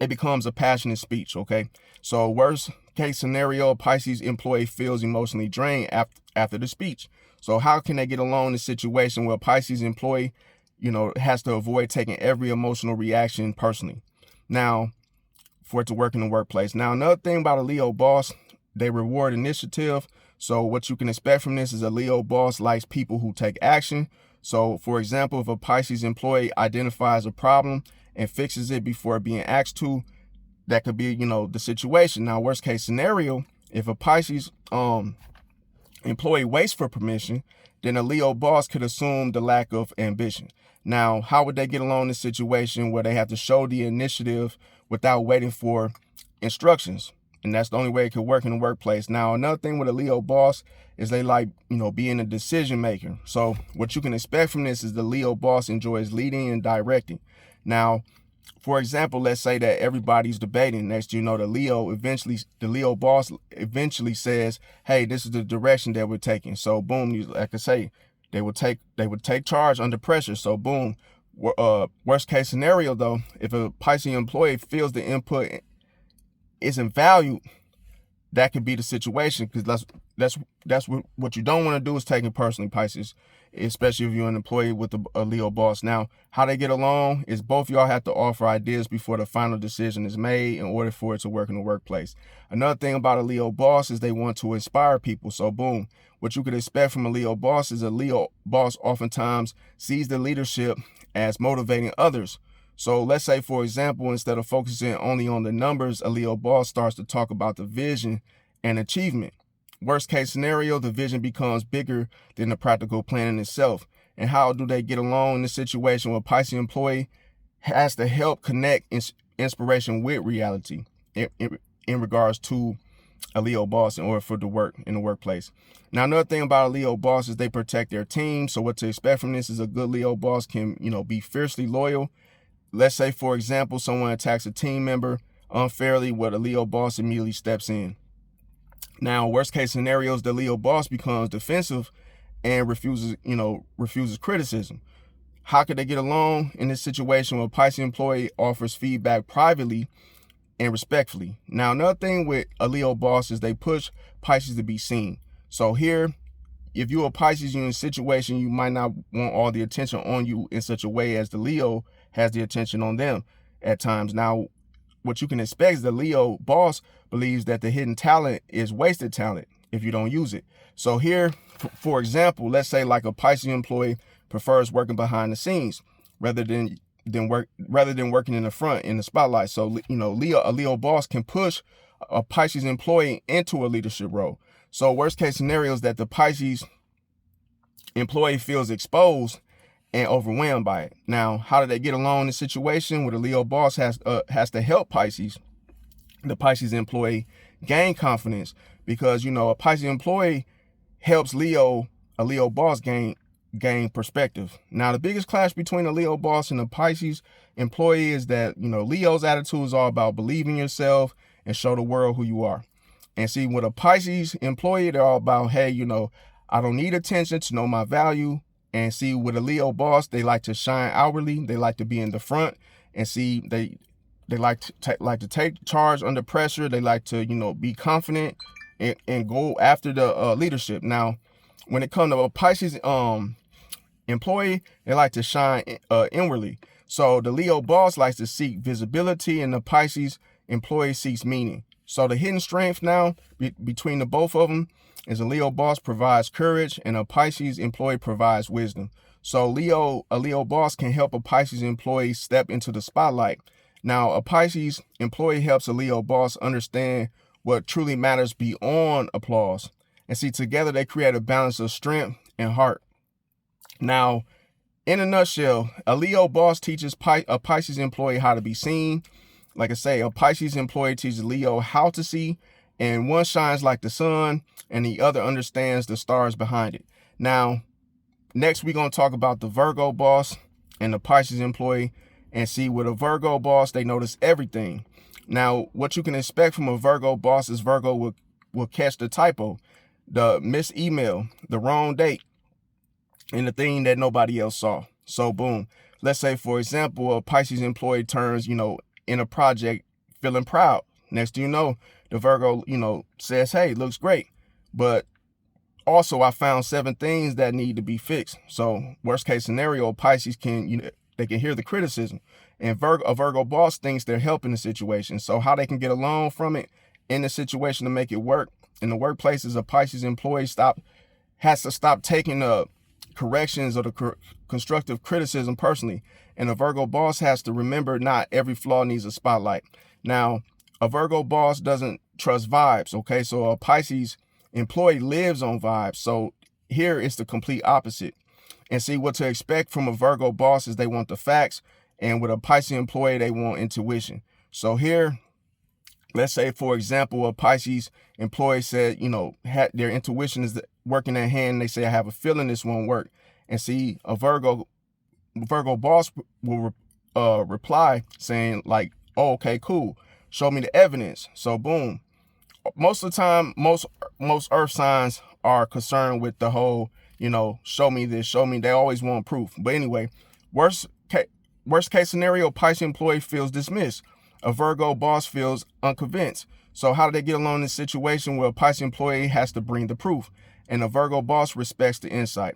it becomes a passionate speech. Okay. So worst case scenario, a Pisces employee feels emotionally drained after the speech. So how can they get along in a situation where a Pisces employee, has to avoid taking every emotional reaction personally? Now, for it to work in the workplace. Now, another thing about a Leo boss, they reward initiative. So what you can expect from this is a Leo boss likes people who take action. So, for example, if a Pisces employee identifies a problem and fixes it before being asked to, that could be, the situation. Now, worst case scenario, if a Pisces employee waits for permission, then a Leo boss could assume the lack of ambition. Now, how would they get along in this situation where they have to show the initiative without waiting for instructions? And that's the only way it could work in the workplace. Now, another thing with a Leo boss is they like, being a decision maker. So what you can expect from this is the Leo boss enjoys leading and directing. Now, for example, let's say that everybody's debating. Next, the Leo boss eventually says, "Hey, this is the direction that we're taking." So, boom, like I say, they would take charge under pressure. So, boom. Worst case scenario, though, if a Pisces employee feels the input isn't valued, that could be the situation, because that's what you don't want to do is take it personally, Pisces, especially if you're an employee with a Leo boss. Now, how they get along is both y'all have to offer ideas before the final decision is made in order for it to work in the workplace. Another thing about a Leo boss is they want to inspire people. So boom, what you could expect from a Leo boss is a Leo boss oftentimes sees the leadership as motivating others. So let's say, for example, instead of focusing only on the numbers, a Leo boss starts to talk about the vision and achievement. Worst case scenario, the vision becomes bigger than the practical plan in itself. And how do they get along in this situation where a Pisces employee has to help connect inspiration with reality in regards to a Leo boss in order for the work in the workplace? Now, another thing about a Leo boss is they protect their team. So what to expect from this is a good Leo boss can, be fiercely loyal. Let's say, for example, someone attacks a team member unfairly, where the Leo boss immediately steps in. Now, worst case scenarios, the Leo boss becomes defensive and refuses criticism. How could they get along in this situation where a Pisces employee offers feedback privately and respectfully? Now, another thing with a Leo boss is they push Pisces to be seen. So here, if you're a Pisces, you're in a situation, you might not want all the attention on you in such a way as the Leo has the attention on them at times. Now, what you can expect is the Leo boss believes that the hidden talent is wasted talent if you don't use it. So here, for example, let's say like a Pisces employee prefers working behind the scenes rather than working in the front in the spotlight. So, a Leo boss can push a Pisces employee into a leadership role. So worst case scenario is that the Pisces employee feels exposed and overwhelmed by it. Now, how do they get along in the situation where the Leo boss has to help the Pisces employee gain confidence? Because, a Pisces employee helps a Leo boss gain gain perspective. Now, the biggest clash between a Leo boss and a Pisces employee is that, Leo's attitude is all about believing yourself and show the world who you are. And see, with a Pisces employee, they're all about, hey, I don't need attention to know my value. And see, with a Leo boss, they like to shine outwardly. They like to be in the front. And see, they like to take charge under pressure. They like to, be confident and go after the leadership. Now, when it comes to a Pisces employee, they like to shine inwardly. So the Leo boss likes to seek visibility, and the Pisces employee seeks meaning. So the hidden strength now between the both of them is a Leo boss provides courage and a Pisces employee provides wisdom. So a Leo boss can help a Pisces employee step into the spotlight. Now, a Pisces employee helps a Leo boss understand what truly matters beyond applause. And see, together they create a balance of strength and heart. Now, in a nutshell, a Leo boss teaches a Pisces employee how to be seen. Like I say, a Pisces employee teaches Leo how to see, and one shines like the sun and the other understands the stars behind it. Now, next we're going to talk about the Virgo boss and the Pisces employee. And see, with a Virgo boss, they notice everything. Now, what you can expect from a Virgo boss is Virgo will catch the typo, the missed email, the wrong date, and the thing that nobody else saw. So boom, let's say, for example, a Pisces employee turns, in a project feeling proud. Next thing you know, the Virgo, says, hey, looks great. But also I found 7 things that need to be fixed. So worst case scenario, Pisces can, they can hear the criticism. And a Virgo boss thinks they're helping the situation. So how they can get along from it in the situation to make it work in the workplace is a Pisces employee has to stop taking the corrections or the constructive criticism personally. And a Virgo boss has to remember not every flaw needs a spotlight. Now, a Virgo boss doesn't trust vibes, okay? So a Pisces employee lives on vibes. So here it's the complete opposite. And see, what to expect from a Virgo boss is they want the facts. And with a Pisces employee, they want intuition. So here, let's say, for example, a Pisces employee said, their intuition is working at hand. They say, I have a feeling this won't work. And see, a Virgo boss will reply saying like, oh, okay, cool. Show me the evidence. So boom. Most of the time, most earth signs are concerned with the whole, show me this, show me. They always want proof. But anyway, worst case scenario, Pisces employee feels dismissed. A Virgo boss feels unconvinced. So how do they get along in this situation where a Pisces employee has to bring the proof and a Virgo boss respects the insight?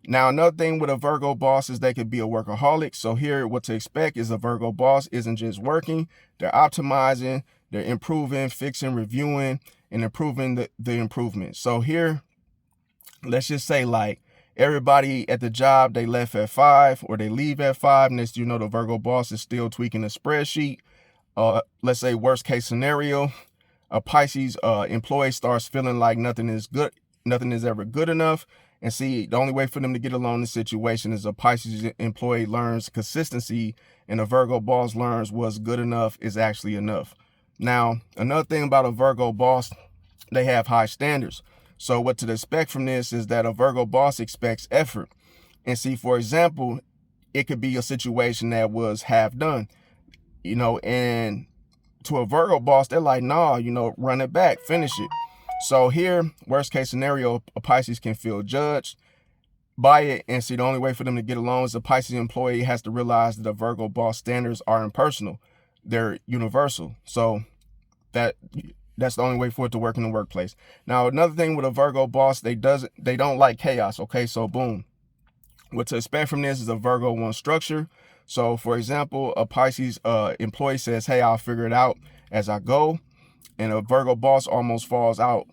Now, another thing with a Virgo boss is they could be a workaholic. So here, what to expect is a Virgo boss isn't just working. They're optimizing, they're improving, fixing, reviewing, and improving the improvement. So here, let's just say like everybody at the job, they left at 5 or they leave at 5. Next, the Virgo boss is still tweaking the spreadsheet. Let's say worst case scenario, a Pisces employee starts feeling like nothing is ever good enough. And see, the only way for them to get along in this situation is a Pisces employee learns consistency and a Virgo boss learns what's good enough is actually enough. Now, another thing about a Virgo boss, they have high standards. So what to expect from this is that a Virgo boss expects effort. And see, for example, it could be a situation that was half done, and to a Virgo boss, they're like, nah, run it back, finish it. So here, worst case scenario, a Pisces can feel judged by it. And see, the only way for them to get along is a Pisces employee has to realize that a Virgo boss standards are impersonal. They're universal. So that's the only way for it to work in the workplace. Now, another thing with a Virgo boss, they don't like chaos. Okay, so boom. What to expect from this is a Virgo wants structure. So for example, a Pisces employee says, hey, I'll figure it out as I go. And a Virgo boss almost falls out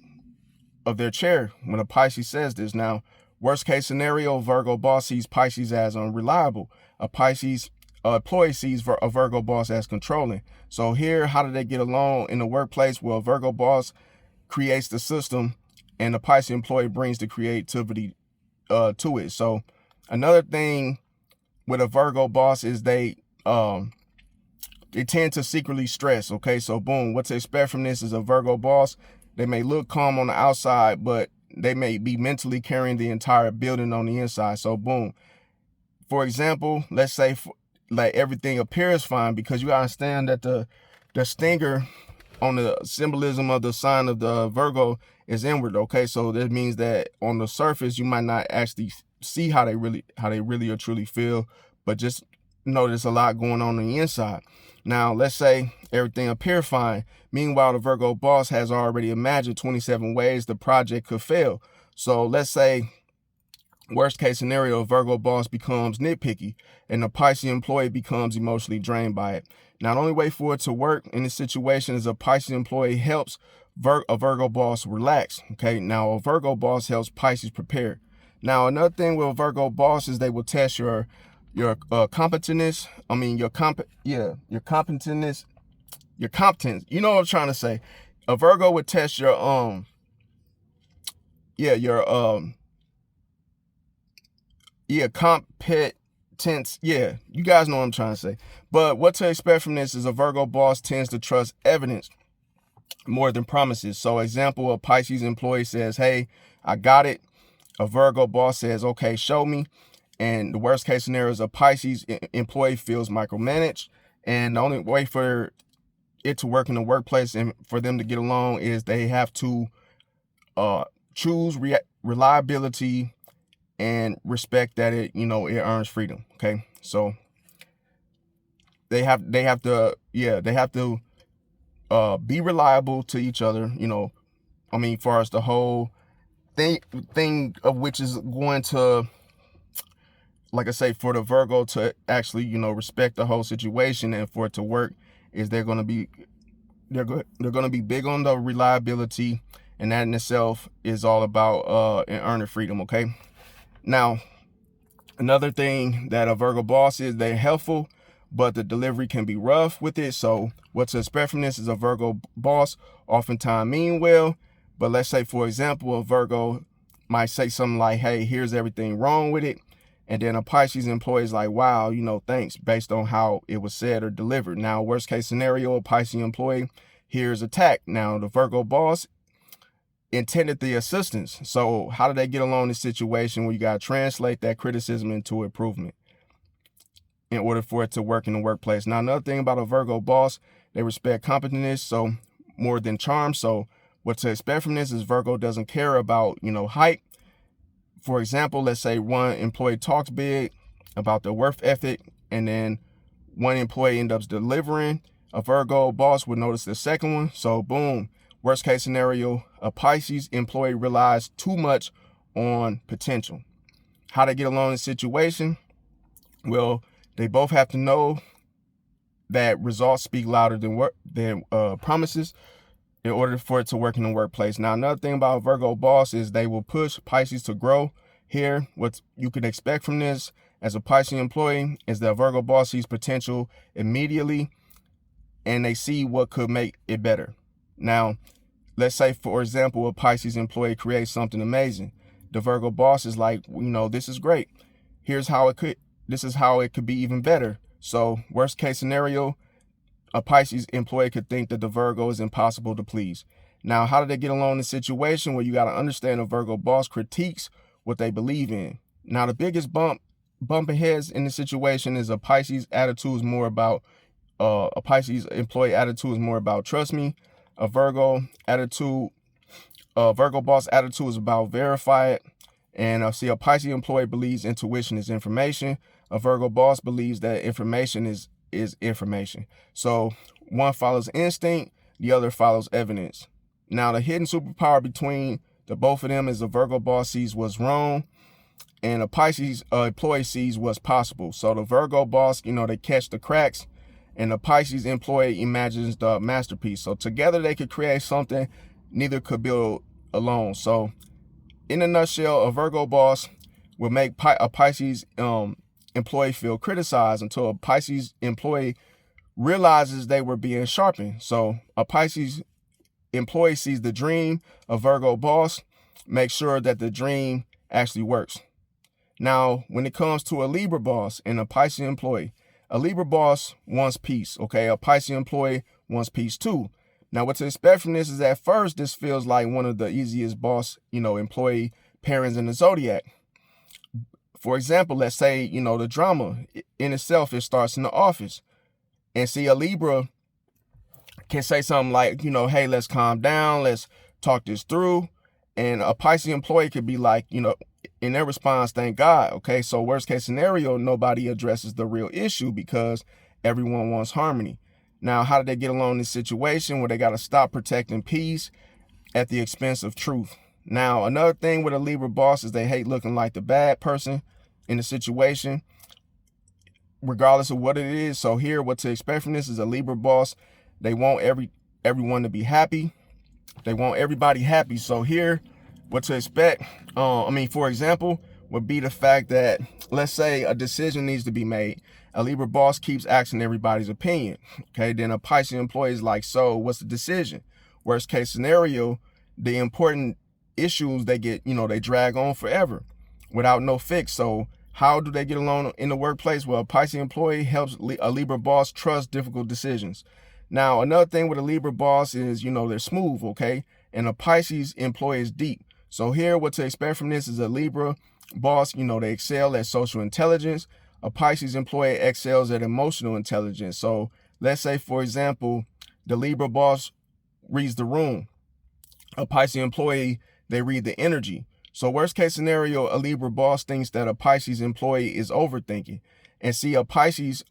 of their chair when a Pisces says this. Now, worst case scenario, Virgo boss sees Pisces as unreliable. A Pisces employee sees a Virgo boss as controlling. So here, how do they get along in the workplace? Well, a Virgo boss creates the system and the Pisces employee brings the creativity to it. So another thing with a Virgo boss is they tend to secretly stress. Okay, so boom, what to expect from this is a Virgo boss. They may look calm on the outside, but they may be mentally carrying the entire building on the inside. So boom. For example, let's say like everything appears fine, because you understand that the stinger on the symbolism of the sign of the Virgo is inward. Okay, so that means that on the surface you might not actually see how they really or truly feel, but just know there's a lot going on the inside. Now let's say everything appear fine. Meanwhile, the Virgo boss has already imagined 27 ways the project could fail. So let's say, worst case scenario, Virgo boss becomes nitpicky and the Pisces employee becomes emotionally drained by it. Now, the only way for it to work in this situation is a Pisces employee helps a Virgo boss relax. Okay, now a Virgo boss helps Pisces prepare. Now, another thing with a Virgo boss is they will test your competence. I mean, your competence. Your competence. You know what I'm trying to say. A Virgo would test your competence. Yeah, you guys know what I'm trying to say. But what to expect from this is a Virgo boss tends to trust evidence more than promises. So example, a Pisces employee says, hey, I got it. A Virgo boss says, okay, show me. And the worst case scenario is a Pisces employee feels micromanaged. And the only way for it to work in the workplace and for them to get along is they have to choose reliability and respect that it earns freedom. Okay, so they have to be reliable to each other. I mean, far as the whole thing of which is going to, like I say, for the Virgo to actually respect the whole situation and for it to work, is they're going to be big on the reliability, and that in itself is all about earning freedom. Okay, now another thing that a Virgo boss is, they're helpful, but the delivery can be rough with it. So what to expect from this is a Virgo boss oftentimes mean well, but let's say, for example, a Virgo might say something like, hey, here's everything wrong with it. And then a Pisces employee is like, wow, thanks, based on how it was said or delivered. Now, worst case scenario, a Pisces employee hears attack. Now, the Virgo boss intended the assistance. So how do they get along in this situation where you got to translate that criticism into improvement in order for it to work in the workplace? Now, another thing about a Virgo boss, they respect competence, so more than charm. So what to expect from this is Virgo doesn't care about, hype. For example, let's say one employee talks big about their work ethic, and then one employee ends up delivering. A Virgo boss would notice the second one. So boom, worst case scenario, a Pisces employee relies too much on potential. How to get along in the situation? Well, they both have to know that results speak louder than promises in order for it to work in the workplace. Now, another thing about a Virgo boss is they will push Pisces to grow. Here, what you can expect from this as a Pisces employee is that a Virgo boss sees potential immediately and they see what could make it better. Now, let's say, for example, a Pisces employee creates something amazing. The Virgo boss is like, this is great. This is how it could be even better. So worst case scenario, a Pisces employee could think that the Virgo is impossible to please. Now, how do they get along in a situation where you got to understand a Virgo boss critiques what they believe in? Now, the biggest bumping heads in the situation is a Pisces attitude is more about, a Pisces employee attitude is more about trust me. A Virgo boss attitude is about verify it. And I see a Pisces employee believes intuition is information. A Virgo boss believes that information is information. So one follows instinct, the other follows evidence. Now, the hidden superpower between the both of them is a Virgo boss sees what's wrong and a Pisces employee sees what's possible. So the Virgo boss, they catch the cracks, and the Pisces employee imagines the masterpiece. So together they could create something neither could build alone. So in a nutshell, a Virgo boss will make a Pisces employee feel criticized until a Pisces employee realizes they were being sharpened. So a Pisces employee sees the dream. A Virgo boss makes sure that the dream actually works. Now, when it comes to a Libra boss and a Pisces employee, a Libra boss wants peace. Okay, a Pisces employee wants peace too. Now, what to expect from this is at first, this feels like one of the easiest boss, employee pairings in the zodiac. For example, let's say, the drama in itself, it starts in the office. And see, a Libra can say something like, hey, let's calm down, let's talk this through. And a Pisces employee could be like, in their response, thank God. Okay, so worst case scenario, nobody addresses the real issue because everyone wants harmony. Now, how did they get along in this situation where they got to stop protecting peace at the expense of truth? Now, another thing with a Libra boss is they hate looking like the bad person in the situation, regardless of what it is. So here, what to expect from this is a Libra boss. They want everyone to be happy. They want everybody happy. So here, what to expect, for example, would be the fact that, let's say a decision needs to be made. A Libra boss keeps asking everybody's opinion. Okay, then a Pisces employee is like, so what's the decision? Worst case scenario, the important issues they get, they drag on forever without no fix. So how do they get along in the workplace? Well, a Pisces employee helps a Libra boss trust difficult decisions. Now, another thing with a Libra boss is, they're smooth, okay? And a Pisces employee is deep. So here, what to expect from this is a Libra boss, they excel at social intelligence. A Pisces employee excels at emotional intelligence. So let's say, for example, the Libra boss reads the room. A Pisces employee, they read the energy. So worst case scenario, a Libra boss thinks that a Pisces employee is overthinking. And see, a Pisces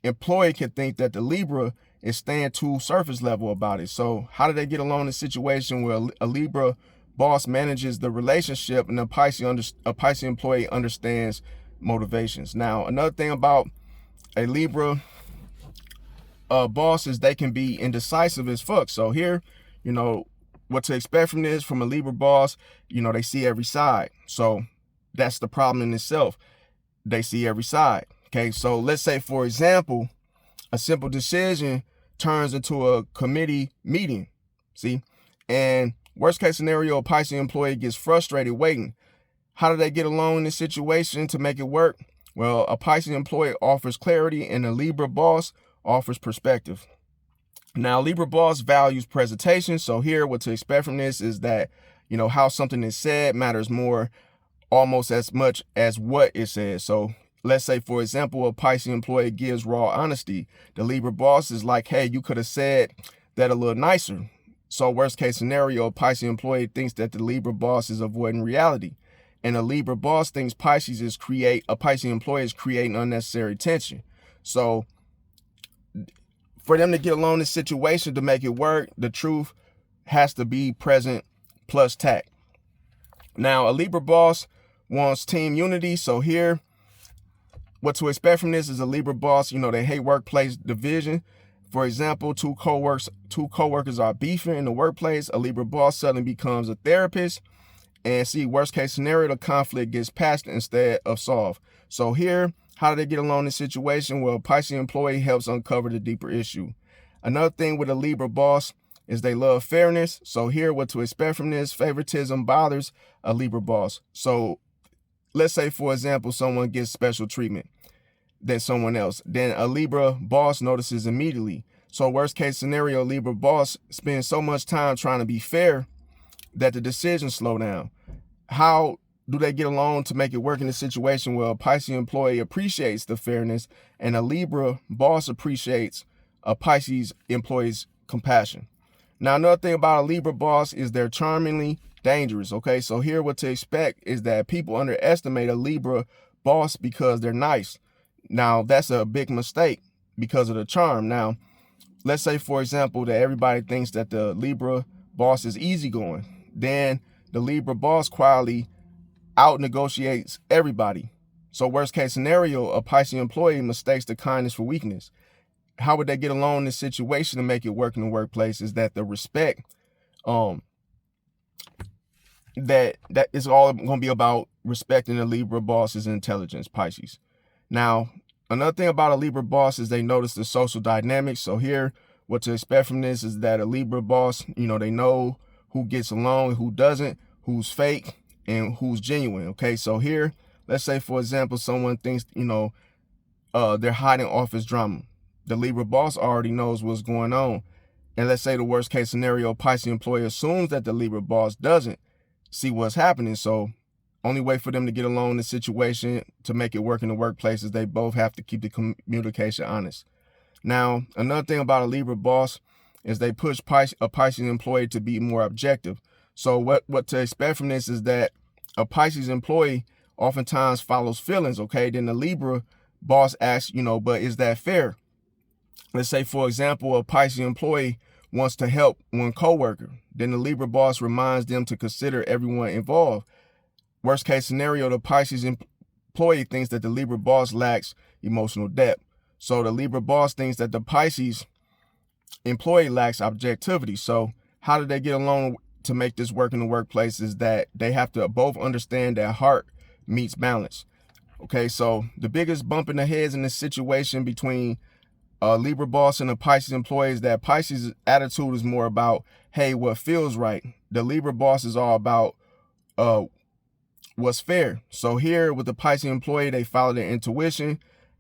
employee can think that the Libra is staying too surface level about it. So how do they get along in a situation where a Libra boss manages the relationship and a Pisces employee understands motivations? Now, another thing about a Libra boss is they can be indecisive as fuck. So here, what to expect from this, from a Libra boss, they see every side. So that's the problem in itself. They see every side. Okay, so let's say, for example, a simple decision turns into a committee meeting, see? And worst case scenario, a Pisces employee gets frustrated waiting. How do they get along in this situation to make it work? Well, a Pisces employee offers clarity and a Libra boss offers perspective. Now, Libra boss values presentation. So here, what to expect from this is that, how something is said matters more, almost as much as what it says. So let's say, for example, a Pisces employee gives raw honesty. The Libra boss is like, hey, you could have said that a little nicer. So worst case scenario, a Pisces employee thinks that the Libra boss is avoiding reality. And a Libra boss thinks a Pisces employee is creating unnecessary tension. So for them to get along in this situation, to make it work, the truth has to be present plus tact. Now, a Libra boss wants team unity. So here, what to expect from this is a Libra boss, they hate workplace division. For example, two coworkers are beefing in the workplace. A Libra boss suddenly becomes a therapist. And see, worst case scenario, the conflict gets patched instead of solved. So here, how do they get along in this situation? Well, a Pisces employee helps uncover the deeper issue. Another thing with a Libra boss is they love fairness. So here, what to expect from this, favoritism bothers a Libra boss. So let's say, for example, someone gets special treatment than someone else. Then a Libra boss notices immediately. So worst case scenario, Libra boss spends so much time trying to be fair that the decisions slow down. How do they get along to make it work in a situation where a Pisces employee appreciates the fairness and a Libra boss appreciates a Pisces employee's compassion? Now, another thing about a Libra boss is they're charmingly dangerous. Okay, so here what to expect is that people underestimate a Libra boss because they're nice. Now, that's a big mistake because of the charm. Now, let's say, for example, that everybody thinks that the Libra boss is easygoing. Then the Libra boss quietly out negotiates everybody. So worst case scenario, a Pisces employee mistakes the kindness for weakness. How would they get along in this situation to make it work in the workplace is that the respect, that is all going to be about respecting the Libra boss's intelligence, Pisces. Now, another thing about a Libra boss is they notice the social dynamics. So here, what to expect from this is that a Libra boss, they know who gets along and who doesn't, who's fake and who's genuine. Okay, so here, let's say, for example, someone thinks, they're hiding office drama. The Libra boss already knows what's going on. And let's say the worst case scenario, Pisces employee assumes that the Libra boss doesn't see what's happening. So only way for them to get along in the situation to make it work in the workplace is they both have to keep the communication honest. Now, another thing about a Libra boss is they push a Pisces employee to be more objective. So what to expect from this is that a Pisces employee oftentimes follows feelings, okay? Then the Libra boss asks, but is that fair? Let's say, for example, a Pisces employee wants to help one coworker. Then the Libra boss reminds them to consider everyone involved. Worst case scenario, the Pisces employee thinks that the Libra boss lacks emotional depth. So the Libra boss thinks that the Pisces employee lacks objectivity. So how do they get along to make this work in the workplace is that they have to both understand that heart meets balance. Okay, so the biggest bump in the heads in this situation between a Libra boss and a Pisces employee is that Pisces' attitude is more about, hey, what feels right. The Libra boss is all about what's fair. So here with the Pisces employee, they follow their intuition,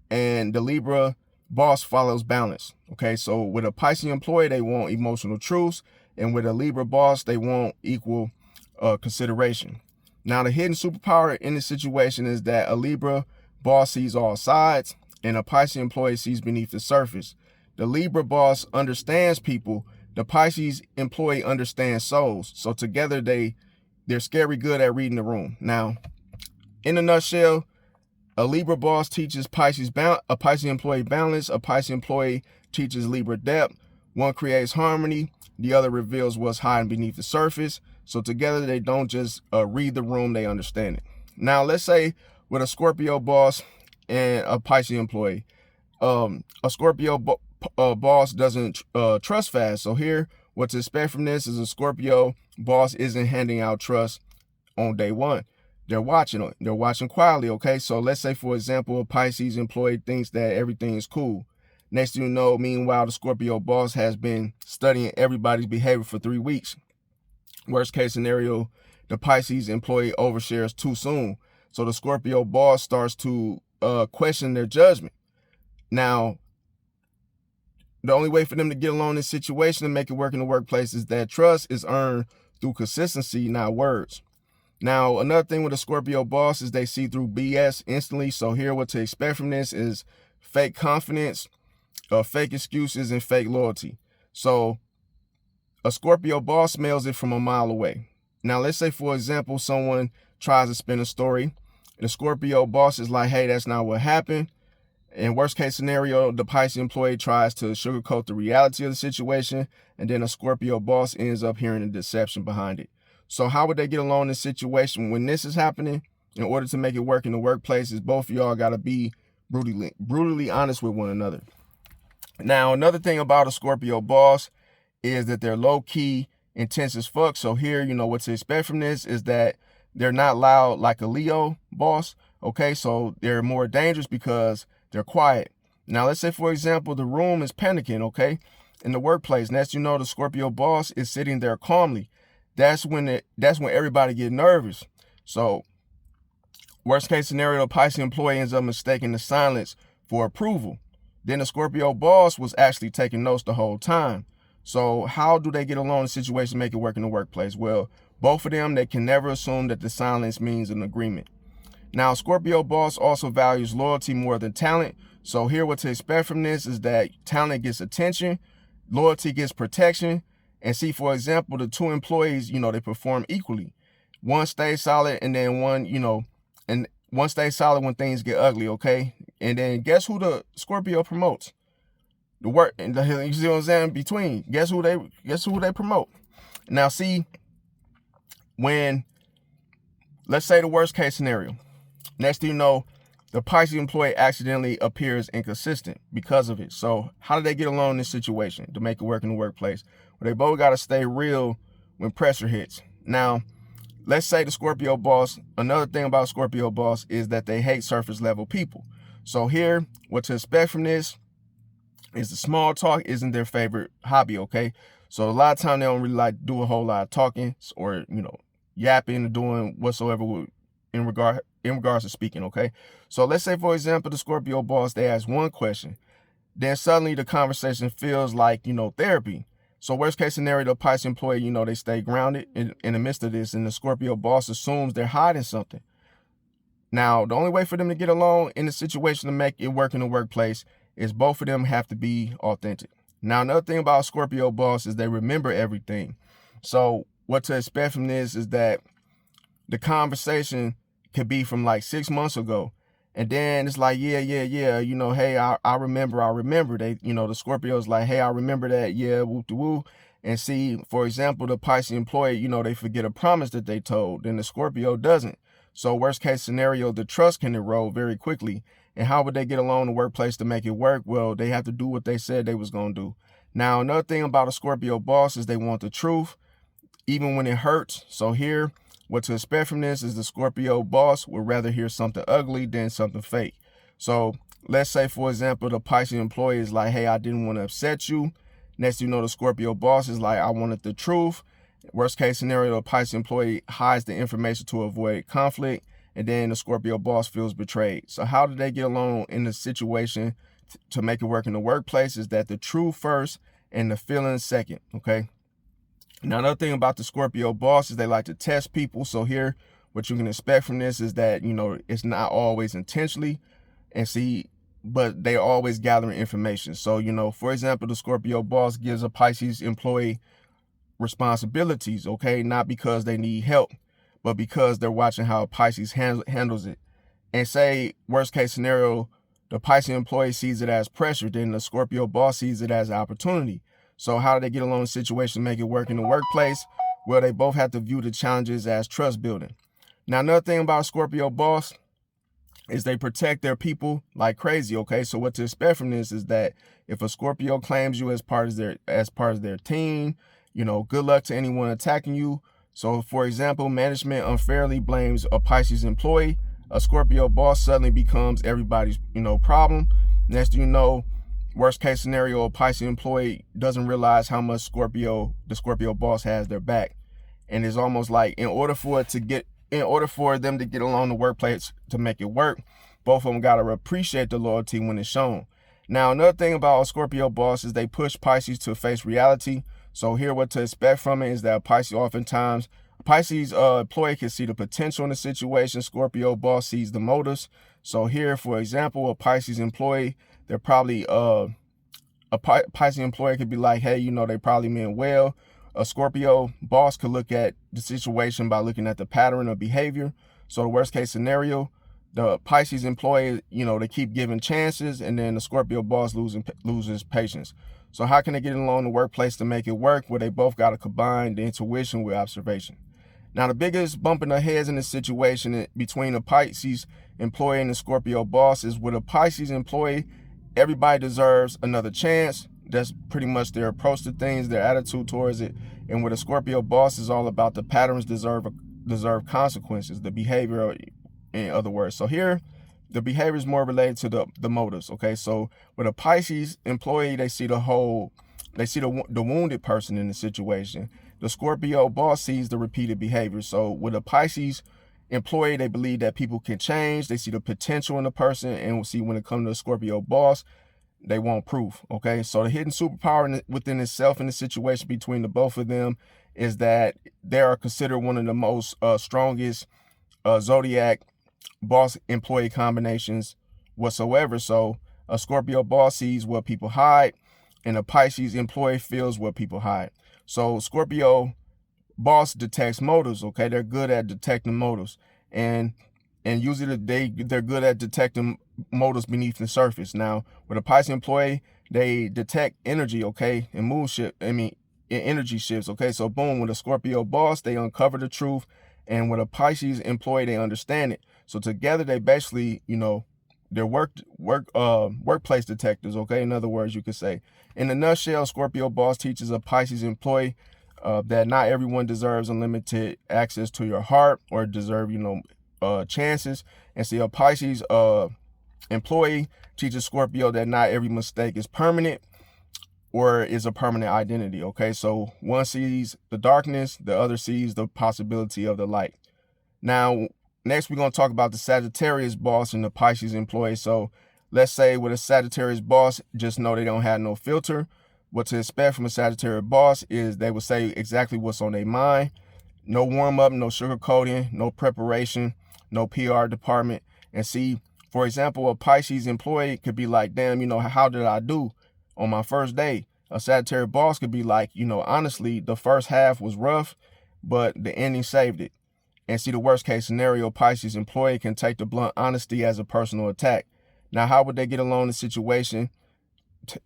and the Libra boss follows balance. Okay, so with a Pisces employee, they want emotional truths, and with a Libra boss, they want equal consideration. Now, the hidden superpower in this situation is that a Libra boss sees all sides, and a Pisces employee sees beneath the surface. The Libra boss understands people. The Pisces employee understands souls. So together, they're scary good at reading the room. Now, in a nutshell, a Libra boss teaches a Pisces employee balance. A Pisces employee teaches Libra depth. One creates harmony. The other reveals what's hiding beneath the surface. So together, they don't just read the room, they understand it. Now, let's say with a Scorpio boss and a Pisces employee, a Scorpio boss doesn't trust fast. So here, what to expect from this is a Scorpio boss isn't handing out trust on day one. They're watching quietly, okay? So let's say, for example, a Pisces employee thinks that everything is cool. Next thing you know, meanwhile, the Scorpio boss has been studying everybody's behavior for 3 weeks. Worst case scenario, the Pisces employee overshares too soon. So the Scorpio boss starts to question their judgment. Now, the only way for them to get along in this situation and make it work in the workplace is that trust is earned through consistency, not words. Now, another thing with a Scorpio boss is they see through BS instantly. So here, what to expect from this is fake confidence, fake excuses, and fake loyalty. So a Scorpio boss smells it from a mile away. Now, let's say, for example, someone tries to spin a story. The Scorpio boss is like, hey, that's not what happened. In worst case scenario, the Pisces employee tries to sugarcoat the reality of the situation, and then a Scorpio boss ends up hearing the deception behind it. So how would they get along in this situation when this is happening? In order to make it work in the workplace, is both of y'all got to be brutally honest with one another. Now, another thing about a Scorpio boss is that they're low-key, intense as fuck. So here, what to expect from this is that they're not loud like a Leo boss. Okay, so they're more dangerous because they're quiet. Now, let's say, for example, the room is panicking, okay, in the workplace. Next, the Scorpio boss is sitting there calmly. That's when everybody get nervous. So, worst case scenario, the Pisces employee ends up mistaking the silence for approval. Then the Scorpio boss was actually taking notes the whole time. So how do they get along in the situation, make it work in the workplace? Well, both of them, they can never assume that the silence means an agreement. Now, Scorpio boss also values loyalty more than talent. So here, what to expect from this is that talent gets attention, loyalty gets protection. And see, for example, the two employees, they perform equally. One stays solid, and then one stays solid when things get ugly, okay? And then guess who the Scorpio promotes? The work, and you see what I'm saying? Between, guess who they promote? Now, see, when, let's say the worst case scenario, next thing you know, the Pisces employee accidentally appears inconsistent because of it. So how do they get along in this situation to make it work in the workplace? Well, they both got to stay real when pressure hits. Now, let's say the Scorpio boss, another thing about Scorpio boss is that they hate surface level people. So here, what to expect from this is the small talk isn't their favorite hobby, okay? So a lot of time they don't really like to do a whole lot of talking or, yapping or doing whatsoever in regards to speaking, okay? So let's say, for example, the Scorpio boss, they ask one question. Then suddenly the conversation feels like, therapy. So worst case scenario, the Pisces employee, they stay grounded in the midst of this, and the Scorpio boss assumes they're hiding something. Now, the only way for them to get along in the situation to make it work in the workplace is both of them have to be authentic. Now, another thing about Scorpio boss is they remember everything. So what to expect from this is that the conversation could be from like 6 months ago. And then it's like, yeah, hey, I remember. They, the Scorpio's like, hey, I remember that, yeah, woo. And see, for example, the Pisces employee, they forget a promise that they told, then the Scorpio doesn't. So worst case scenario, the trust can erode very quickly. And how would they get along in the workplace to make it work? Well, they have to do what they said they was going to do. Now, another thing about a Scorpio boss is they want the truth, even when it hurts. So here, what to expect from this is the Scorpio boss would rather hear something ugly than something fake. So let's say, for example, the Pisces employee is like, hey, I didn't want to upset you. Next, the Scorpio boss is like, I wanted the truth. Worst case scenario, the Pisces employee hides the information to avoid conflict, and then the Scorpio boss feels betrayed. So how do they get along in the situation to make it work in the workplace is that the truth first and the feelings second, okay? Now, another thing about the Scorpio boss is they like to test people. So here, what you can expect from this is that, it's not always intentionally, but they're always gathering information. So, for example, the Scorpio boss gives a Pisces employee responsibilities, okay? Not because they need help, but because they're watching how Pisces handles it. And say, worst case scenario, the Pisces employee sees it as pressure, then the Scorpio boss sees it as an opportunity. So how do they get along in the situation to make it work in the workplace? Well, they both have to view the challenges as trust building. Now, another thing about Scorpio boss is they protect their people like crazy, okay? So what to expect from this is that if a Scorpio claims you as part of their team, good luck to anyone attacking you. So, for example, management unfairly blames a Pisces employee. A Scorpio boss suddenly becomes everybody's, problem. Next thing you know, worst case scenario, a Pisces employee doesn't realize how much the Scorpio boss has their back. And it's almost like in order for them to get along the workplace to make it work, both of them got to appreciate the loyalty when it's shown. Now, another thing about a Scorpio boss is they push Pisces to face reality. So here, what to expect from it is that Pisces employee can see the potential in the situation. Scorpio boss sees the motives. So here, for example, a Pisces employee, they're probably a Pisces employee could be like, hey, they probably meant well. A Scorpio boss could look at the situation by looking at the pattern of behavior. So the worst case scenario, the Pisces employee, they keep giving chances, and then the Scorpio boss loses patience. So how can they get along in the workplace to make it work? Well, they both got to combine the intuition with observation. Now, the biggest bump in the heads in this situation between the Pisces employee and the Scorpio boss is with a Pisces employee, everybody deserves another chance. That's pretty much their approach to things, their attitude towards it. And with a Scorpio boss is all about the patterns deserve consequences, the behavior, in other words. So here, the behavior is more related to the motives, okay? So with a Pisces employee, they see the wounded person in the situation. The Scorpio boss sees the repeated behavior. So with a Pisces employee, they believe that people can change. They see the potential in the person, and we'll see when it comes to the Scorpio boss, they want proof, okay? So the hidden superpower within itself in the situation between the both of them is that they are considered one of the most strongest zodiac boss employee combinations whatsoever. So a Scorpio boss sees what people hide, and a Pisces employee feels what people hide. So Scorpio boss detects motives, okay? They're good at detecting motives, and usually they're good at detecting motives beneath the surface. Now, with a Pisces employee, they detect energy, okay, and energy shifts, okay? So boom, with a Scorpio boss, they uncover the truth, and with a Pisces employee, they understand it. So together, they basically, they're workplace detectives, okay? In other words, you could say. In a nutshell, Scorpio boss teaches a Pisces employee that not everyone deserves unlimited access to your heart or deserve, chances. And see, a Pisces employee teaches Scorpio that not every mistake is permanent or is a permanent identity, okay? So one sees the darkness, the other sees the possibility of the light. Now, next we're going to talk about the Sagittarius boss and the Pisces employee. So let's say with a Sagittarius boss, just know they don't have no filter. what to expect from a Sagittarius boss is they will say exactly what's on their mind. No warm up, no sugarcoating, no preparation, no PR department. And see, for example, a Pisces employee could be like, damn, how did I do on my first day? A Sagittarius boss could be like, honestly, the first half was rough, but the ending saved it. And see, the worst case scenario, Pisces employee can take the blunt honesty as a personal attack. Now, how would they get along in the situation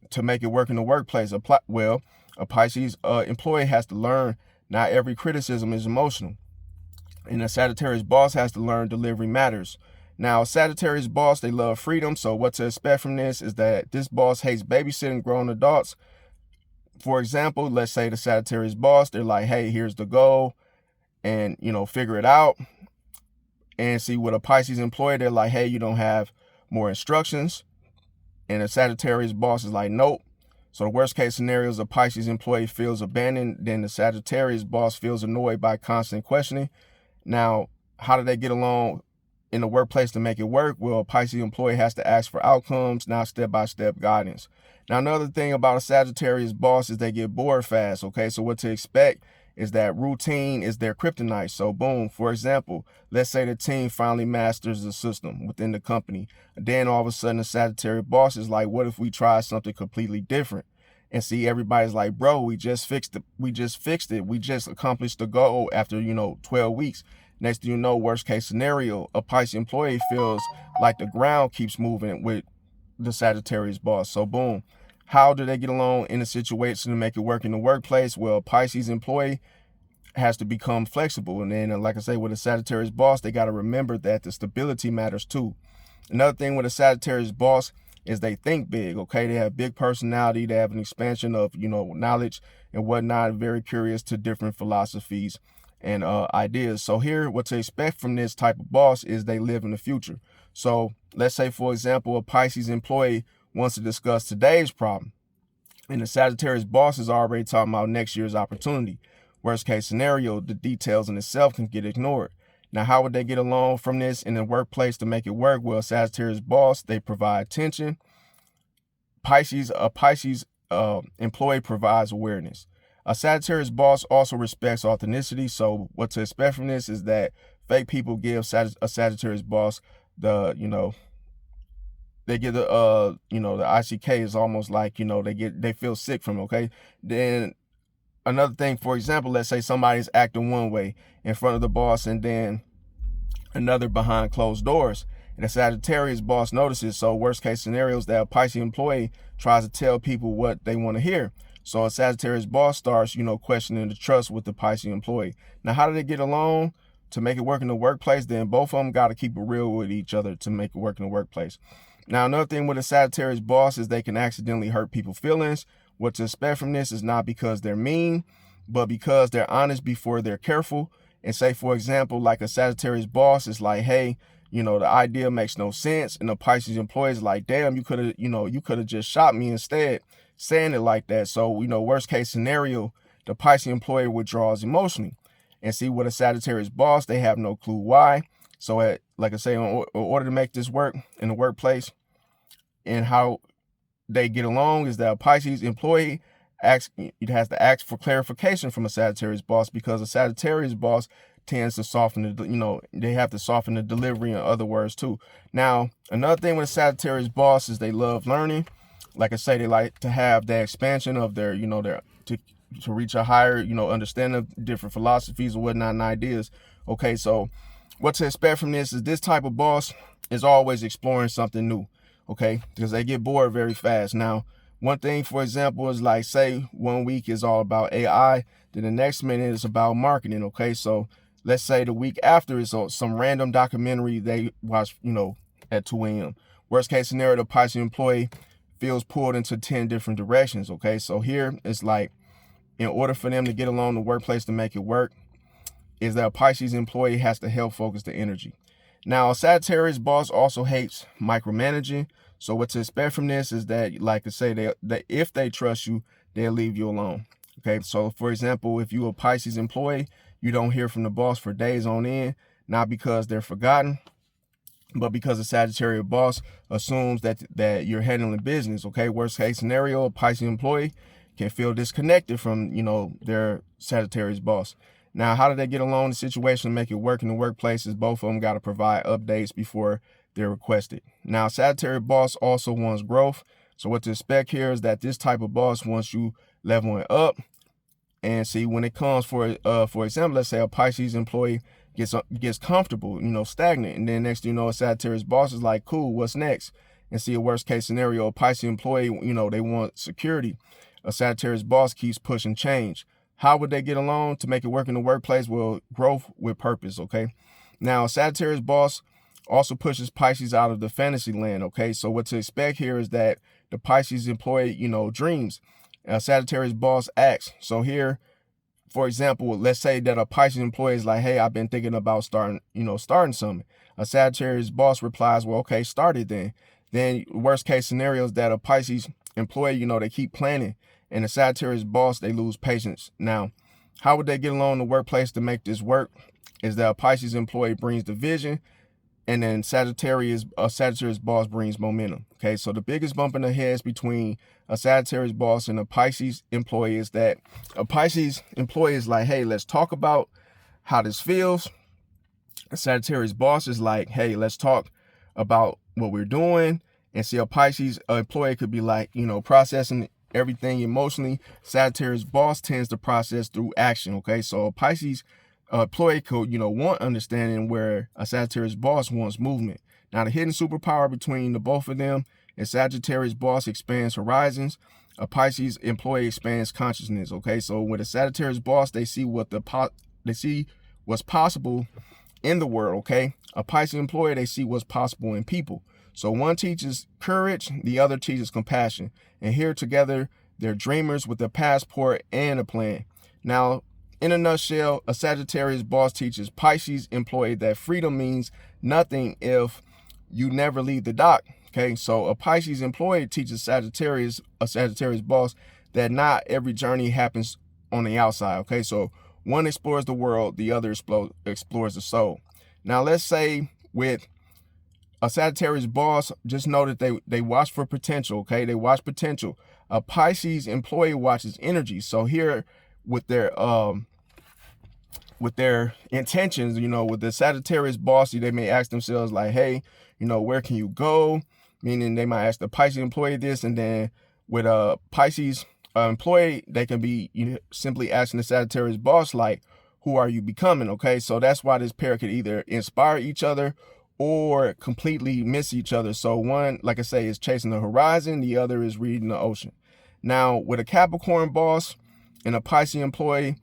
to make it work in the workplace? Well, a Pisces employee has to learn not every criticism is emotional. And a Sagittarius boss has to learn delivery matters. Now, a Sagittarius boss, they love freedom. So what to expect from this is that this boss hates babysitting grown adults. For example, let's say the Sagittarius boss, they're like, hey, here's the goal, and, figure it out. And see, with a Pisces employee, they're like, hey, you don't have more instructions. And a Sagittarius boss is like, nope. So the worst case scenario is a Pisces employee feels abandoned. Then the Sagittarius boss feels annoyed by constant questioning. Now, how do they get along in the workplace to make it work? Well, a Pisces employee has to ask for outcomes, not step-by-step guidance. Now, another thing about a Sagittarius boss is they get bored fast, okay? So what to expect is that routine is their kryptonite. So boom, for example, let's say the team finally masters the system within the company. Then all of a sudden the Sagittarius boss is like, what if we try something completely different? And see, everybody's like, bro, we just fixed it. We just accomplished the goal after, 12 weeks. Next thing you know, worst case scenario, a Pisces employee feels like the ground keeps moving with the Sagittarius boss. So boom, how do they get along in a situation to make it work in the workplace? Well, a Pisces employee has to become flexible. And then, like I say, with a Sagittarius boss, they got to remember that the stability matters too. Another thing with a Sagittarius boss is they think big, okay? They have big personality. They have an expansion of, knowledge and whatnot, very curious to different philosophies and ideas. So here, what to expect from this type of boss is they live in the future. So let's say, for example, a Pisces employee wants to discuss today's problem, and the Sagittarius boss is already talking about next year's opportunity. Worst case scenario, the details in itself can get ignored. Now, how would they get along from this in the workplace to make it work? Well, Sagittarius boss, they provide attention. A Pisces employee provides awareness. A Sagittarius boss also respects authenticity. So what to expect from this is that fake people give a Sagittarius boss the, they get the ICK is almost like, they feel sick from it, okay? Then another thing, for example, let's say somebody's acting one way in front of the boss and then another behind closed doors. And the Sagittarius boss notices. So worst case scenario is that a Pisces employee tries to tell people what they want to hear. So a Sagittarius boss starts, questioning the trust with the Pisces employee. Now, how do they get along to make it work in the workplace? Then both of them got to keep it real with each other to make it work in the workplace. Now, another thing with a Sagittarius boss is they can accidentally hurt people's feelings. What to expect from this is not because they're mean, but because they're honest before they're careful. And say, for example, like a Sagittarius boss is like, hey, the idea makes no sense. And the Pisces employee is like, damn, you could have just shot me instead, saying it like that. So, worst case scenario, the Pisces employee withdraws emotionally. And see, with a Sagittarius boss, they have no clue why. So, like I say, in order to make this work in the workplace and how they get along is that a Pisces employee has to ask for clarification from a Sagittarius boss, because a Sagittarius boss tends to soften they have to soften the delivery in other words too. Now, another thing with a Sagittarius boss is they love learning. Like I say, they like to have that expansion of their, to reach a higher, understanding of different philosophies and whatnot and ideas. Okay, so what to expect from this is this type of boss is always exploring something new, okay, because they get bored very fast. Now, one thing, for example, is like, say 1 week is all about AI, then the next minute is about marketing, okay? So let's say the week after is some random documentary they watch, at 2 a.m. Worst case scenario, the Pisces employee feels pulled into 10 different directions, okay? So here it's like, in order for them to get along the workplace to make it work, is that a Pisces employee has to help focus the energy. Now, a Sagittarius boss also hates micromanaging. So what to expect from this is that, like I say, that if they trust you, they'll leave you alone. Okay, so for example, if you're a Pisces employee, you don't hear from the boss for days on end, not because they're forgotten, but because the Sagittarius boss assumes that you're handling business. Okay, worst case scenario, a Pisces employee can feel disconnected from, their Sagittarius boss. Now, how do they get along in the situation to make it work in the workplace is both of them got to provide updates before they're requested. Now, Sagittarius boss also wants growth. So what to expect here is that this type of boss wants you leveling up. And see, when it comes for example, let's say a Pisces employee gets comfortable, stagnant. And then next thing you know, a Sagittarius boss is like, cool, what's next? And see, a worst case scenario, a Pisces employee, they want security. A Sagittarius boss keeps pushing change. How would they get along to make it work in the workplace? Well, growth with purpose, okay? Now, a Sagittarius boss also pushes Pisces out of the fantasy land, okay? So what to expect here is that the Pisces employee, dreams. A Sagittarius boss acts. So here, for example, let's say that a Pisces employee is like, hey, I've been thinking about starting something. A Sagittarius boss replies, well, okay, start it then. Then worst case scenario is that a Pisces employee, they keep planning. And the Sagittarius boss, they lose patience. Now, how would they get along in the workplace to make this work? Is that a Pisces employee brings the vision, and then a Sagittarius boss brings momentum. Okay, so the biggest bump in the heads between a Sagittarius boss and a Pisces employee is that a Pisces employee is like, hey, let's talk about how this feels. A Sagittarius boss is like, hey, let's talk about what we're doing. And see, a Pisces employee could be like, processing everything emotionally. Sagittarius boss tends to process through action. Okay, so a Pisces employee could, want understanding, where a Sagittarius boss wants movement. Now, the hidden superpower between the both of them is Sagittarius boss expands horizons. A Pisces employee expands consciousness. Okay, so with a Sagittarius boss, they see what's possible in the world. Okay, a Pisces employee, they see what's possible in people. So one teaches courage, the other teaches compassion. And here together, they're dreamers with a passport and a plan. Now, in a nutshell, a Sagittarius boss teaches Pisces employee that freedom means nothing if you never leave the dock. Okay, so a Pisces employee teaches a Sagittarius boss, that not every journey happens on the outside. Okay, so one explores the world, the other explores the soul. Now, let's say with a Sagittarius boss, just know that they watch for potential. Okay, they watch potential. A Pisces employee watches energy. So here, with their intentions, with the Sagittarius boss, they may ask themselves like, hey, where can you go? Meaning they might ask the Pisces employee this, and then with a Pisces employee, they can be simply asking the Sagittarius boss like, who are you becoming? Okay, so that's why this pair could either inspire each other or completely miss each other. So one, like I say, is chasing the horizon, the other is reading the ocean. Now, with a Capricorn boss and a Pisces employee,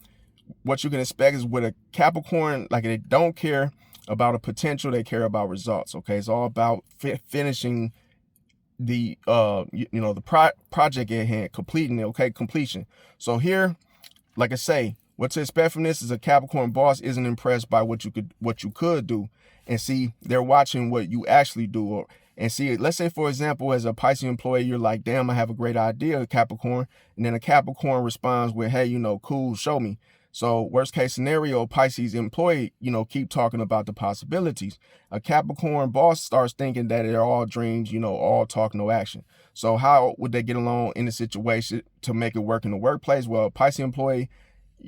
what you can expect is with a Capricorn, like, they don't care about a potential, they care about results. Okay, it's all about finishing the the project at hand, completing it. Okay, completion. So here, like I say, what to expect from this is a Capricorn boss isn't impressed by what you could do, and see, they're watching what you actually do. And see, let's say, for example, as a Pisces employee, you're like, damn, I have a great idea, Capricorn. And then a Capricorn responds with, hey, cool, show me. So worst case scenario, Pisces employee, keep talking about the possibilities. A Capricorn boss starts thinking that they're all dreams, all talk, no action. So how would they get along in the situation to make it work in the workplace? Well, a Pisces employee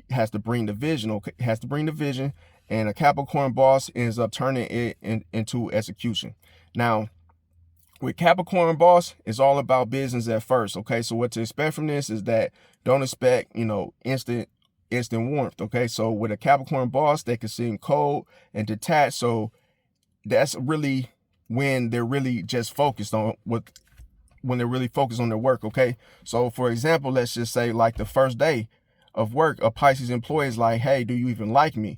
has to bring the vision, and a Capricorn boss ends up turning it into execution. Now, with Capricorn boss, it's all about business at first. Okay, so what to expect from this is that don't expect, instant warmth. Okay, so with a Capricorn boss, they can seem cold and detached. So that's really when they're really just focused on when they're really focused on their work. Okay, so for example, let's just say like the first day of work, a Pisces employee is like, hey, do you even like me?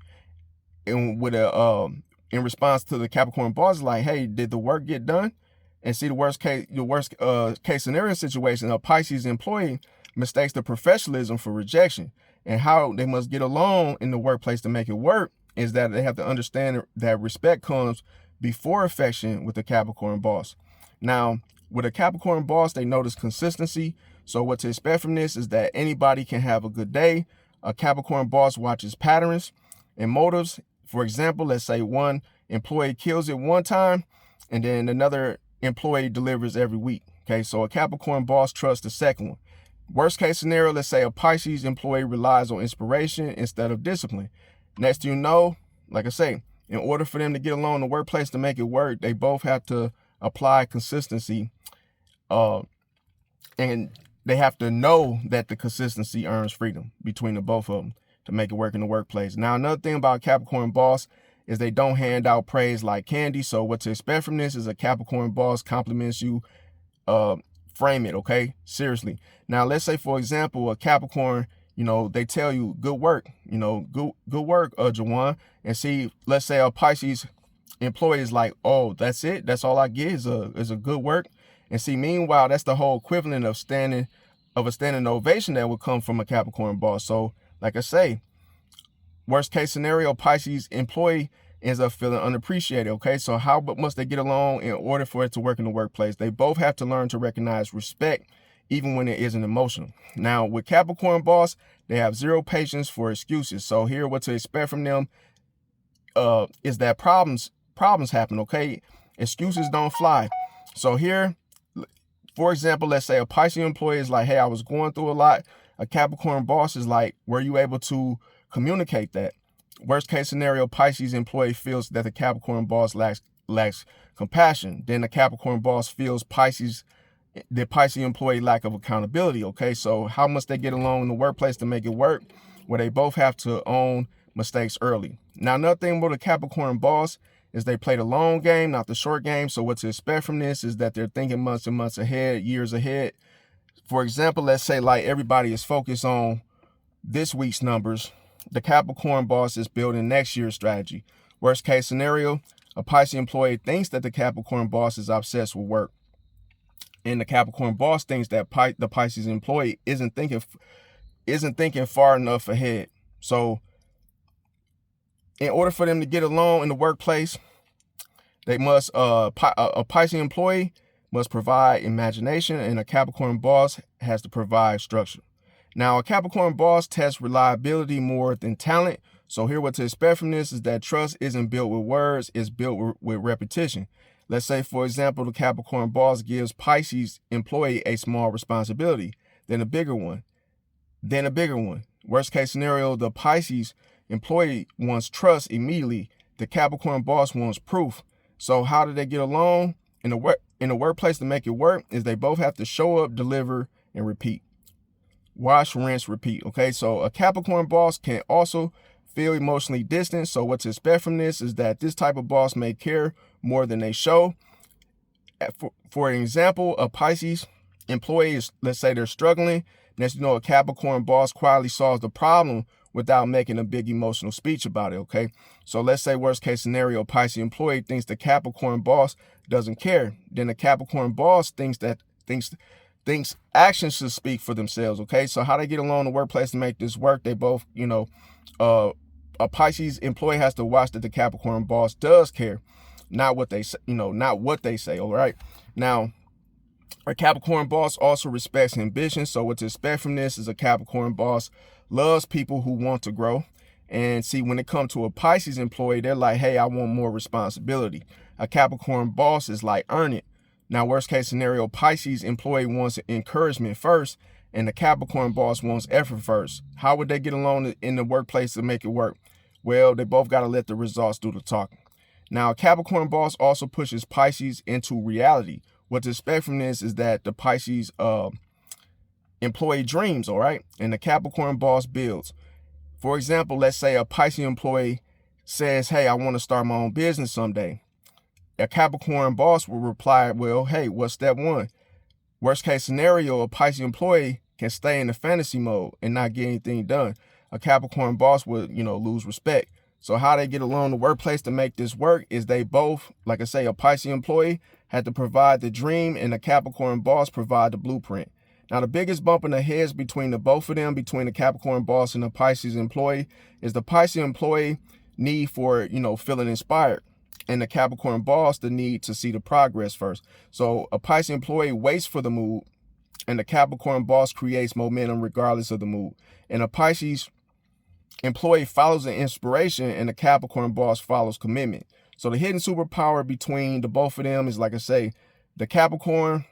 And with in response to the Capricorn boss, like, hey, did the work get done? And see, the worst case scenario situation, a Pisces employee mistakes the professionalism for rejection. And how they must get along in the workplace to make it work is that they have to understand that respect comes before affection with the Capricorn boss. Now, with a Capricorn boss, they notice consistency. So what to expect from this is that anybody can have a good day. A Capricorn boss watches patterns and motives. For example, let's say one employee kills it one time, and then another employee delivers every week. Okay, so a Capricorn boss trusts the second one. Worst case scenario, let's say a Pisces employee relies on inspiration instead of discipline. Next thing you know, like I say, in order for them to get along in the workplace to make it work, they both have to apply consistency, and they have to know that the consistency earns freedom between the both of them to make it work in the workplace. Now, another thing about Capricorn boss is they don't hand out praise like candy. So what to expect from this is a Capricorn boss compliments you, frame it, okay? Seriously. Now, let's say, for example, a Capricorn, they tell you good work, good work, Jawan. And see, let's say a Pisces employee is like, oh, that's it. That's all I get is a good work. And see, meanwhile, that's the whole equivalent of a standing ovation that would come from a Capricorn boss. So, like I say, worst case scenario, Pisces employee ends up feeling unappreciated. Okay, so how must they get along in order for it to work in the workplace? They both have to learn to recognize respect, even when it isn't emotional. Now, with Capricorn boss, they have zero patience for excuses. So here, what to expect from them is that problems happen. Okay, excuses don't fly. So here, for example, let's say a Pisces employee is like, hey, I was going through a lot. A Capricorn boss is like, were you able to communicate that? Worst case scenario, Pisces employee feels that the Capricorn boss lacks compassion. Then the Capricorn boss feels the Pisces employee lack of accountability. Okay, so how must they get along in the workplace to make it work? Well, they both have to own mistakes early. Now, another thing about a Capricorn boss is they play the long game, not the short game. So what to expect from this is that they're thinking months and months ahead, years ahead. For example, let's say like everybody is focused on this week's numbers. The Capricorn boss is building next year's strategy. Worst case scenario, a Pisces employee thinks that the Capricorn boss is obsessed with work. And the Capricorn boss thinks that the Pisces employee isn't thinking far enough ahead. So in order for them to get along in the workplace, they must a Pisces employee must provide imagination, and a Capricorn boss has to provide structure. Now, a Capricorn boss tests reliability more than talent. So here, what to expect from this is that trust isn't built with words, it's built with repetition. Let's say, for example, the Capricorn boss gives Pisces employee a small responsibility, then a bigger one, then a bigger one. Worst case scenario, the Pisces employee wants trust immediately. The Capricorn boss wants proof. So how do they get along in the workplace to make it work? Is they both have to show up, deliver, and repeat. Wash, rinse, repeat. Okay, so a Capricorn boss can also feel emotionally distant. So what to expect from this is that this type of boss may care more than they show. For example, a Pisces employee is, let's say they're struggling. Next, a Capricorn boss quietly solves the problem without making a big emotional speech about it. Okay, so let's say worst case scenario, a Pisces employee thinks the Capricorn boss doesn't care. Then the Capricorn boss thinks actions should speak for themselves. Okay, so how they get along in the workplace to make this work? They both, a Pisces employee has to watch that the Capricorn boss does care, not what they say, not what they say. All right. Now, a Capricorn boss also respects ambition. So what to expect from this is a Capricorn boss loves people who want to grow. And see, when it comes to a Pisces employee, they're like, hey, I want more responsibility. A Capricorn boss is like, earn it. Now, worst case scenario, Pisces employee wants encouragement first, and the Capricorn boss wants effort first. How would they get along in the workplace to make it work? Well, they both got to let the results do the talking. Now, a Capricorn boss also pushes Pisces into reality. What to expect from this is that the Pisces employee dreams, all right? And the Capricorn boss builds. For example, let's say a Pisces employee says, hey, I want to start my own business someday. A Capricorn boss will reply, well, hey, what's step one? Worst case scenario, a Pisces employee can stay in the fantasy mode and not get anything done. A Capricorn boss would, lose respect. So how they get along in the workplace to make this work is they both, like I say, a Pisces employee had to provide the dream and a Capricorn boss provide the blueprint. Now, the biggest bump in the heads between the both of them, between the Capricorn boss and the Pisces employee, is the Pisces employee need for, feeling inspired. And the Capricorn boss, the need to see the progress first. So a Pisces employee waits for the mood, and the Capricorn boss creates momentum regardless of the mood. And a Pisces employee follows the inspiration, and the Capricorn boss follows commitment. So the hidden superpower between the both of them is, like I say, the Capricorn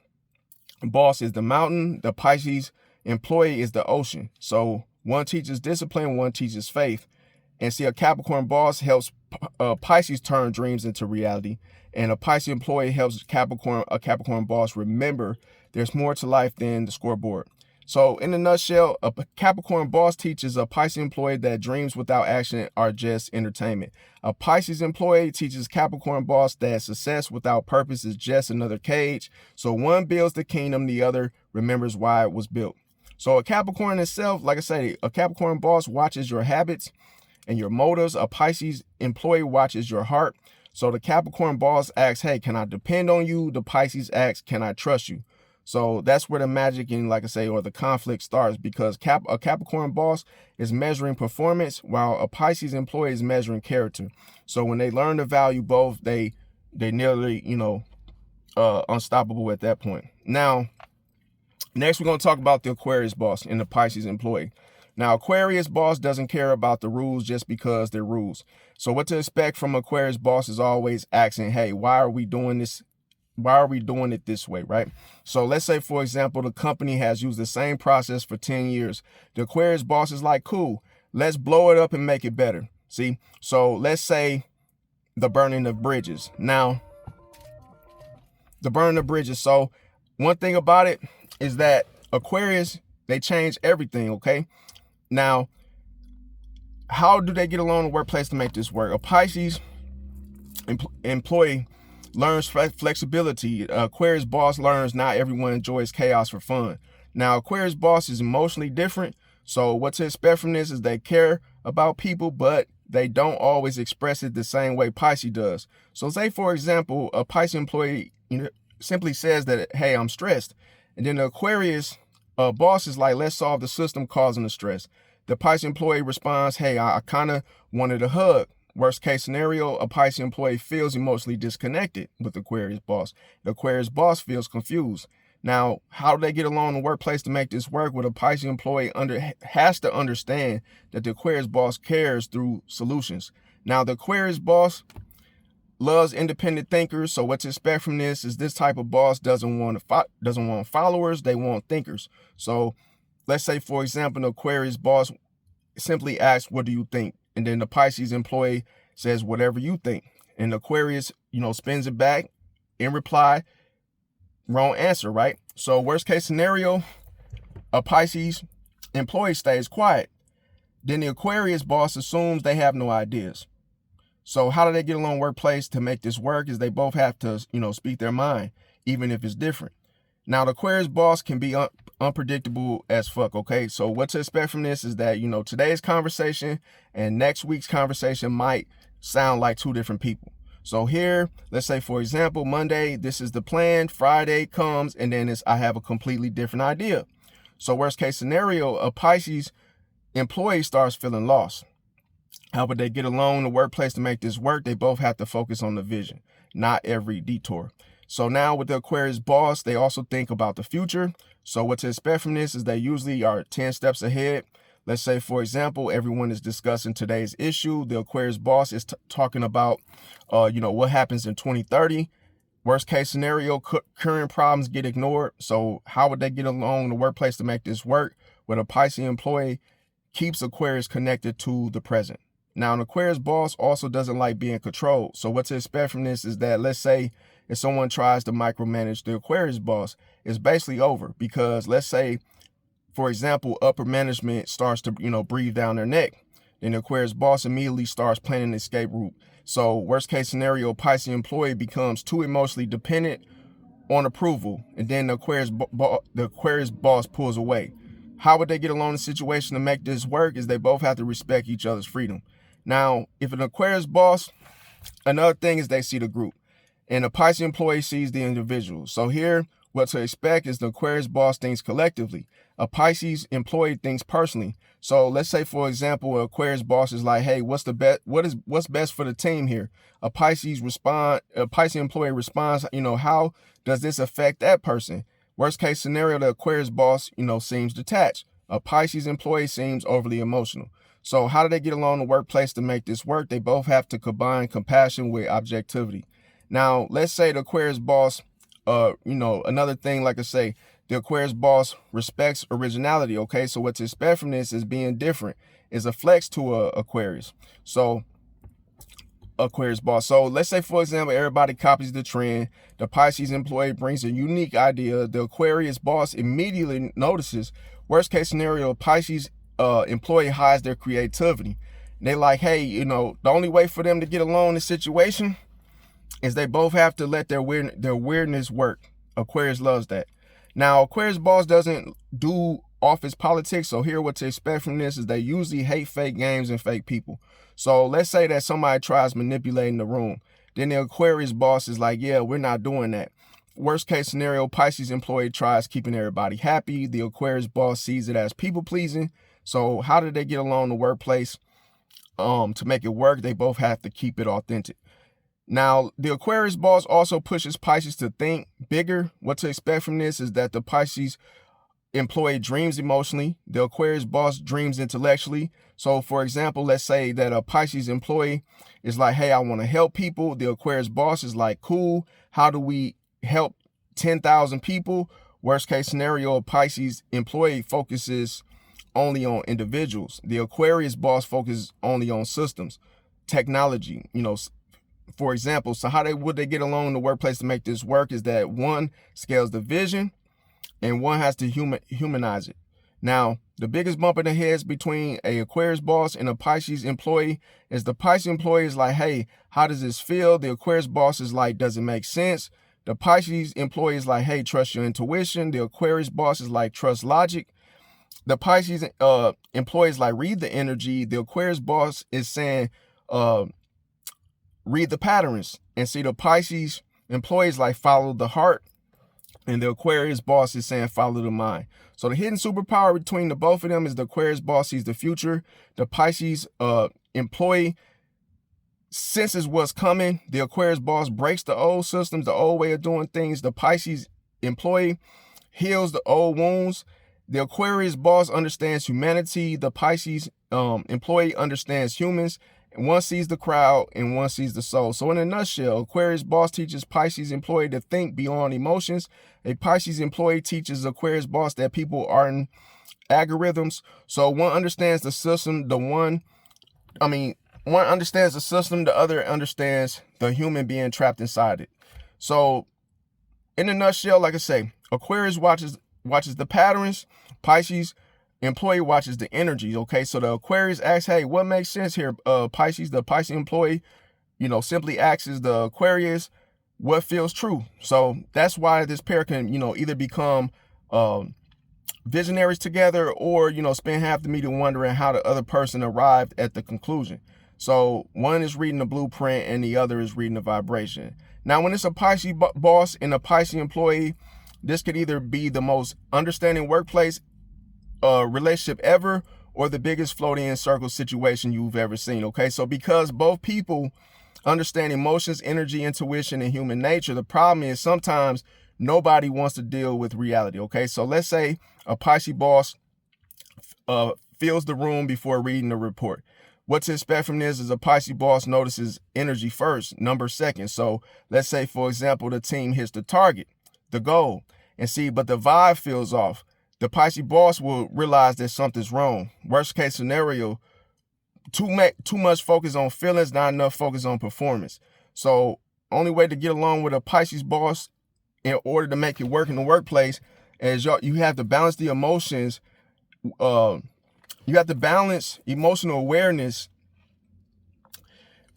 boss is the mountain, the Pisces employee is the ocean. So one teaches discipline, one teaches faith. And see, a Capricorn boss helps Pisces turn dreams into reality. And a Pisces employee helps a Capricorn boss remember there's more to life than the scoreboard. So in a nutshell, a Capricorn boss teaches a Pisces employee that dreams without action are just entertainment. A Pisces employee teaches Capricorn boss that success without purpose is just another cage. So one builds the kingdom, the other remembers why it was built. So a Capricorn itself, like I say, a Capricorn boss watches your habits and your motives. A Pisces employee watches your heart. So the Capricorn boss asks, hey, can I depend on you? The Pisces asks, can I trust you? So that's where the magic and, like I say, or the conflict starts, because a Capricorn boss is measuring performance while a Pisces employee is measuring character. So when they learn to value both, they nearly, unstoppable at that point. Now, next we're going to talk about the Aquarius boss and the Pisces employee. Now, Aquarius boss doesn't care about the rules just because they're rules. So what to expect from Aquarius boss is always asking, hey, why are we doing this? Why are we doing it this way, right? So let's say, for example, the company has used the same process for 10 years. The Aquarius boss is like, cool, let's blow it up and make it better. See? So let's say the burning of bridges. Now, the burning of bridges. So one thing about it is that Aquarius, they change everything, okay? Now, how do they get along in the workplace to make this work? A Pisces employee learns flexibility. Aquarius boss learns not everyone enjoys chaos for fun. Now, Aquarius boss is emotionally different. So what to expect from this is they care about people, but they don't always express it the same way Pisces does. So say, for example, a Pisces employee simply says that, hey, I'm stressed. And then the Aquarius boss is like, let's solve the system causing the stress. The Pisces employee responds, hey, I kind of wanted a hug. Worst case scenario, a Pisces employee feels emotionally disconnected with the Aquarius boss. The Aquarius boss feels confused. Now, how do they get along in the workplace to make this work? Well, a Pisces employee has to understand that the Aquarius boss cares through solutions. Now, the Aquarius boss loves independent thinkers. So what to expect from this is this type of boss doesn't want followers, they want thinkers. So let's say, for example, the Aquarius boss simply asks, what do you think? And then the Pisces employee says, whatever you think. And the Aquarius, spins it back in reply, wrong answer, right? So worst case scenario, a Pisces employee stays quiet. Then the Aquarius boss assumes they have no ideas. So how do they get along workplace to make this work is they both have to, speak their mind, even if it's different. Now, the Aquarius boss can be unpredictable as fuck, okay? So what to expect from this is that, today's conversation and next week's conversation might sound like two different people. So here, let's say, for example, Monday, this is the plan, Friday comes, and then I have a completely different idea. So worst case scenario, a Pisces employee starts feeling lost. How would they get along in the workplace to make this work? They both have to focus on the vision, not every detour. So now with the Aquarius boss, they also think about the future. So what to expect from this is they usually are 10 steps ahead. Let's say, for example, everyone is discussing today's issue. The Aquarius boss is talking about, what happens in 2030. Worst case scenario, current problems get ignored. So how would they get along in the workplace to make this work? Where a Pisces employee keeps Aquarius connected to the present. Now, an Aquarius boss also doesn't like being controlled. So what to expect from this is that, let's say, if someone tries to micromanage the Aquarius boss, it's basically over, because let's say, for example, upper management starts to, breathe down their neck. Then the Aquarius boss immediately starts planning an escape route. So worst case scenario, Pisces employee becomes too emotionally dependent on approval. And then the Aquarius boss pulls away. How would they get along in the situation to make this work is they both have to respect each other's freedom. Now, if an Aquarius boss, another thing is they see the group. And the Pisces employee sees the individual. So here, what to expect is the Aquarius boss thinks collectively. A Pisces employee thinks personally. So let's say, for example, an Aquarius boss is like, hey, what's best for the team here? A Pisces employee responds, how does this affect that person? Worst case scenario, the Aquarius boss, seems detached. A Pisces employee seems overly emotional. So how do they get along in the workplace to make this work? They both have to combine compassion with objectivity. Now, let's say the Aquarius boss, another thing, like I say, The Aquarius boss respects originality, okay? So what to expect from this is being different. Is a flex to a Aquarius. So Aquarius boss. So let's say, for example, everybody copies the trend. The Pisces employee brings a unique idea. The Aquarius boss immediately notices. Worst case scenario, Pisces employee hides their creativity. They like, hey, the only way for them to get along in this situation is they both have to let their weirdness work. Aquarius loves that. Now, Aquarius boss doesn't do office politics, so here what to expect from this is they usually hate fake games and fake people. So let's say that somebody tries manipulating the room. Then the Aquarius boss is like, yeah, we're not doing that. Worst case scenario, Pisces employee tries keeping everybody happy. The Aquarius boss sees it as people pleasing. So how do they get along in the workplace? To make it work, they both have to keep it authentic. Now, the Aquarius boss also pushes Pisces to think bigger. What to expect from this is that the Pisces employee dreams emotionally. The Aquarius boss dreams intellectually. So, for example, let's say that a Pisces employee is like, hey, I want to help people. The Aquarius boss is like, cool. How do we help 10,000 people? Worst case scenario, a Pisces employee focuses only on individuals. The Aquarius boss focuses only on systems, technology, for example. So how would they get along in the workplace to make this work is that one scales the vision and one has to humanize it. Now, the biggest bump in the heads between a Aquarius boss and a Pisces employee is the Pisces employee is like, hey, how does this feel? The Aquarius boss is like, does it make sense? The Pisces employee is like, hey, trust your intuition. The Aquarius boss is like, trust logic. The Pisces employee is like, read the energy. The Aquarius boss is saying, read the patterns. And see, the Pisces employees like, follow the heart. And the Aquarius boss is saying, follow the mind. So the hidden superpower between the both of them is the Aquarius boss sees the future. The Pisces employee senses what's coming. The Aquarius boss breaks the old systems, the old way of doing things. The Pisces employee heals the old wounds. The Aquarius boss understands humanity. The Pisces employee understands humans. And one sees the crowd and one sees the soul. So in a nutshell, Aquarius boss teaches Pisces employee to think beyond emotions. A Pisces employee teaches Aquarius boss that people aren't algorithms. So one understands the system, one understands the system, the other understands the human being trapped inside it. So in a nutshell, like I say, Aquarius watches the patterns, Pisces employee watches the energy. Okay, so the Aquarius asks, hey, what makes sense here? Pisces, the Pisces employee, simply asks the Aquarius what feels true. So that's why this pair can, either become visionaries together or, spend half the meeting wondering how the other person arrived at the conclusion. So one is reading the blueprint and the other is reading the vibration. Now, when it's a Pisces boss and a Pisces employee, this could either be the most understanding workplace relationship ever or the biggest floating in circle situation you've ever seen. Okay, so because both people understand emotions, energy, intuition, and human nature, the problem is sometimes nobody wants to deal with reality. Okay, so let's say a Pisces boss fills the room before reading the report. What to expect from this is a Pisces boss notices energy first, number second. So let's say, for example, the team hits the target, the goal, and see, but the vibe feels off. The Pisces boss will realize that something's wrong. Worst case scenario, too much focus on feelings, not enough focus on performance. So only way to get along with a Pisces boss in order to make it work in the workplace is you have to balance the emotions. You have to balance emotional awareness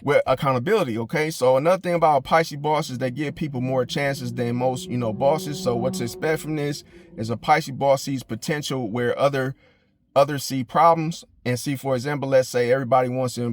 with accountability. Okay, so another thing about Pisces bosses, they give people more chances than most bosses. So what to expect from this is a Pisces boss sees potential where others see problems. And see, for example, let's say everybody wants an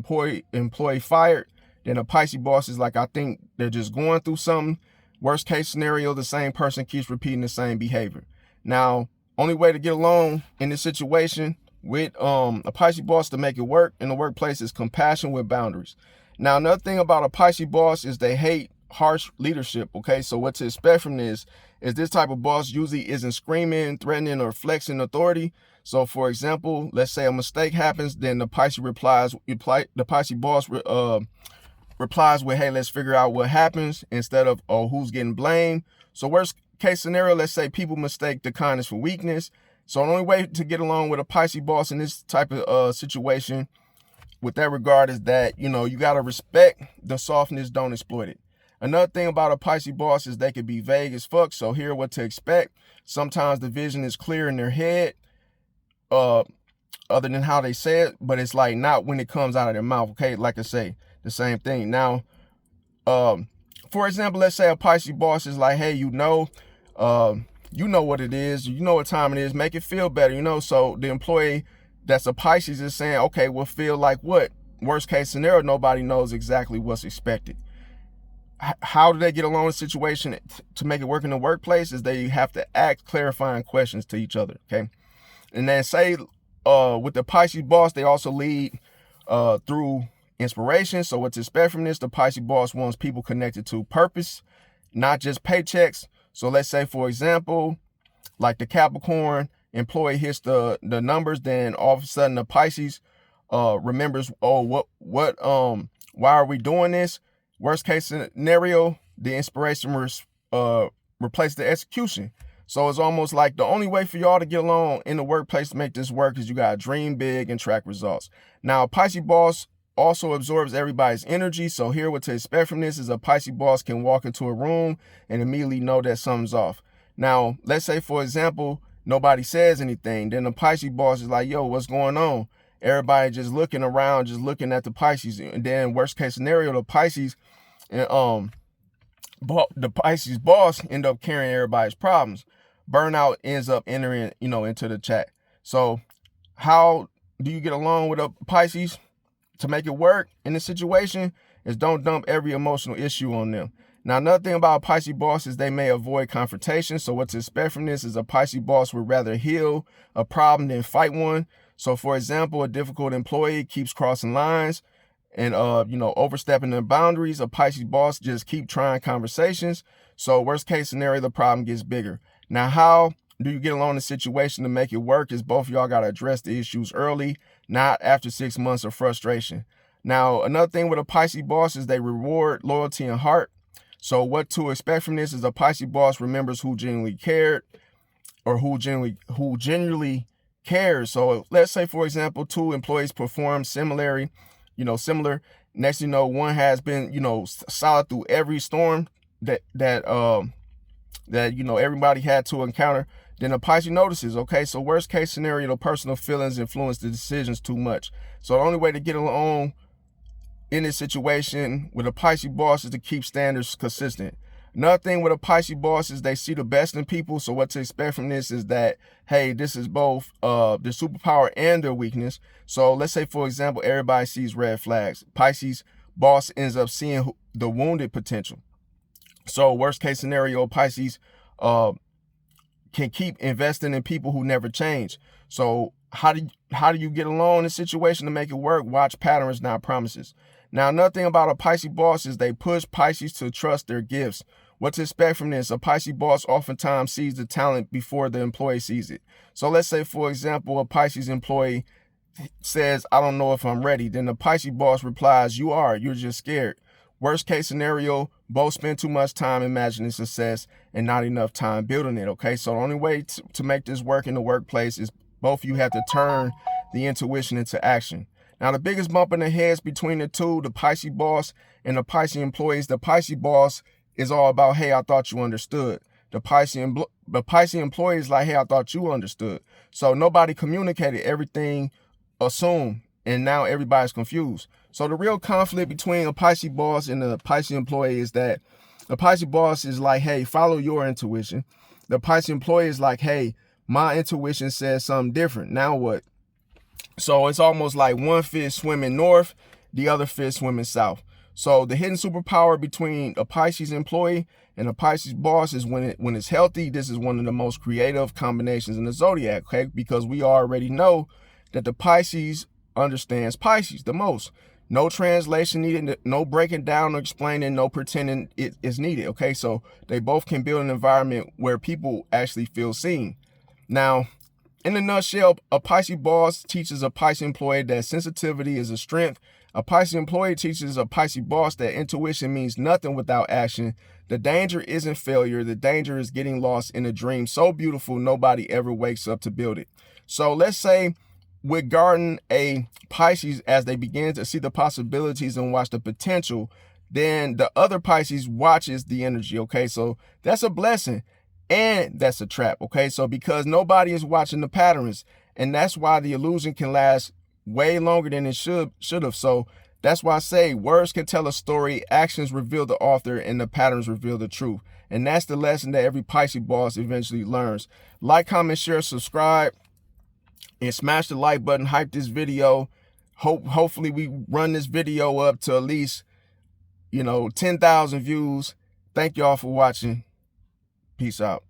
employee fired, then a Pisces boss is like, I think they're just going through something. Worst case scenario, the same person keeps repeating the same behavior. Now, only way to get along in this situation with a Pisces boss to make it work in the workplace is compassion with boundaries. Now, another thing about a Pisces boss is they hate harsh leadership. Okay, so what to expect from this is this type of boss usually isn't screaming, threatening, or flexing authority. So, for example, let's say a mistake happens, then the Pisces boss replies with, hey, let's figure out what happens instead of, oh, who's getting blamed. So worst case scenario, let's say people mistake the kindness for weakness. So the only way to get along with a Pisces boss in this type of situation with that regard is that, you know, you got to respect the softness, don't exploit it. Another thing about a Pisces boss is they could be vague as fuck. So here what to expect. Sometimes the vision is clear in their head, other than how they say it, but it's like not when it comes out of their mouth. Okay, like I say, the same thing. Now, for example, let's say a Pisces boss is like, hey, you know what it is, you know what time it is, make it feel better, you know. So the employee that's a Pisces is saying, okay, we'll feel like what? Worst case scenario, nobody knows exactly what's expected. How do they get along in a situation to make it work in the workplace is they have to ask clarifying questions to each other, okay? And then say with the Pisces boss, they also lead through inspiration. So what to expect from this, the Pisces boss wants people connected to purpose, not just paychecks. So let's say, for example, like the Capricorn employee hits the numbers, then all of a sudden the Pisces remembers, oh, why are we doing this? Worst case scenario, the inspiration replaces the execution. So it's almost like the only way for y'all to get along in the workplace to make this work is you got to dream big and track results. Now, a Pisces boss also absorbs everybody's energy. So here what to expect from this is a Pisces boss can walk into a room and immediately know that something's off. Now, let's say, for example, nobody says anything. Then the Pisces boss is like, yo, what's going on? Everybody just looking around, just looking at the Pisces. And then worst case scenario, the Pisces boss end up carrying everybody's problems. Burnout ends up entering, into the chat. So how do you get along with a Pisces to make it work in this situation is don't dump every emotional issue on them. Now, another thing about a Pisces boss is they may avoid confrontation. So what to expect from this is a Pisces boss would rather heal a problem than fight one. So for example, a difficult employee keeps crossing lines and, overstepping their boundaries. A Pisces boss just keep trying conversations. So worst case scenario, the problem gets bigger. Now, how do you get along in the situation to make it work is both of y'all got to address the issues early, not after 6 months of frustration. Now, another thing with a Pisces boss is they reward loyalty and heart. So what to expect from this is a Pisces boss remembers who genuinely cared or who genuinely cares. So let's say, for example, two employees perform similar. Next, one has been, solid through every storm that everybody had to encounter. Then the Pisces notices, okay, so worst case scenario, the personal feelings influence the decisions too much. So the only way to get along in this situation with a Pisces boss is to keep standards consistent. Another thing with a Pisces boss is they see the best in people. So what to expect from this is that, hey, this is both their superpower and their weakness. So let's say, for example, everybody sees red flags. Pisces boss ends up seeing the wounded potential. So worst case scenario, Pisces can keep investing in people who never change. So how do you get along in a situation to make it work? Watch patterns, not promises. Now, another thing about a Pisces boss is they push Pisces to trust their gifts. What to expect from this? A Pisces boss oftentimes sees the talent before the employee sees it. So let's say, for example, a Pisces employee says, I don't know if I'm ready. Then the Pisces boss replies, you are, you're just scared. Worst case scenario, both spend too much time imagining success and not enough time building it, okay? So the only way to make this work in the workplace is both of you have to turn the intuition into action. Now, the biggest bump in the heads between the two, the Pisces boss and the Pisces employees, the Pisces boss is all about, hey, I thought you understood. The Pisces employee is like, hey, I thought you understood. So nobody communicated, everything assumed, and now everybody's confused. So the real conflict between a Pisces boss and a Pisces employee is that the Pisces boss is like, hey, follow your intuition. The Pisces employee is like, hey, my intuition says something different. Now what? So it's almost like one fish swimming north, the other fish swimming south. So the hidden superpower between a Pisces employee and a Pisces boss is when it's healthy. This is one of the most creative combinations in the zodiac, okay? Because we already know that the Pisces understands Pisces the most. No translation needed, no breaking down or explaining, no pretending it is needed, okay? So they both can build an environment where people actually feel seen. Now, in a nutshell, a Pisces boss teaches a Pisces employee that sensitivity is a strength, A Pisces employee teaches a Pisces boss that intuition means nothing without action. The danger isn't failure. The danger is getting lost in a dream so beautiful nobody ever wakes up to build it. So let's say we're guarding a Pisces as they begin to see the possibilities and watch the potential. Then the other Pisces watches the energy, okay? So that's a blessing and that's a trap, okay? So because nobody is watching the patterns, and that's why the illusion can last way longer than it should have. So that's why I say words can tell a story, actions reveal the author, and the patterns reveal the truth. And that's the lesson that every Pisces boss eventually learns. Like, comment, share, subscribe, and smash the like button. Hype this video. Hopefully we run this video up to at least 10,000 views. Thank y'all for watching. Peace out.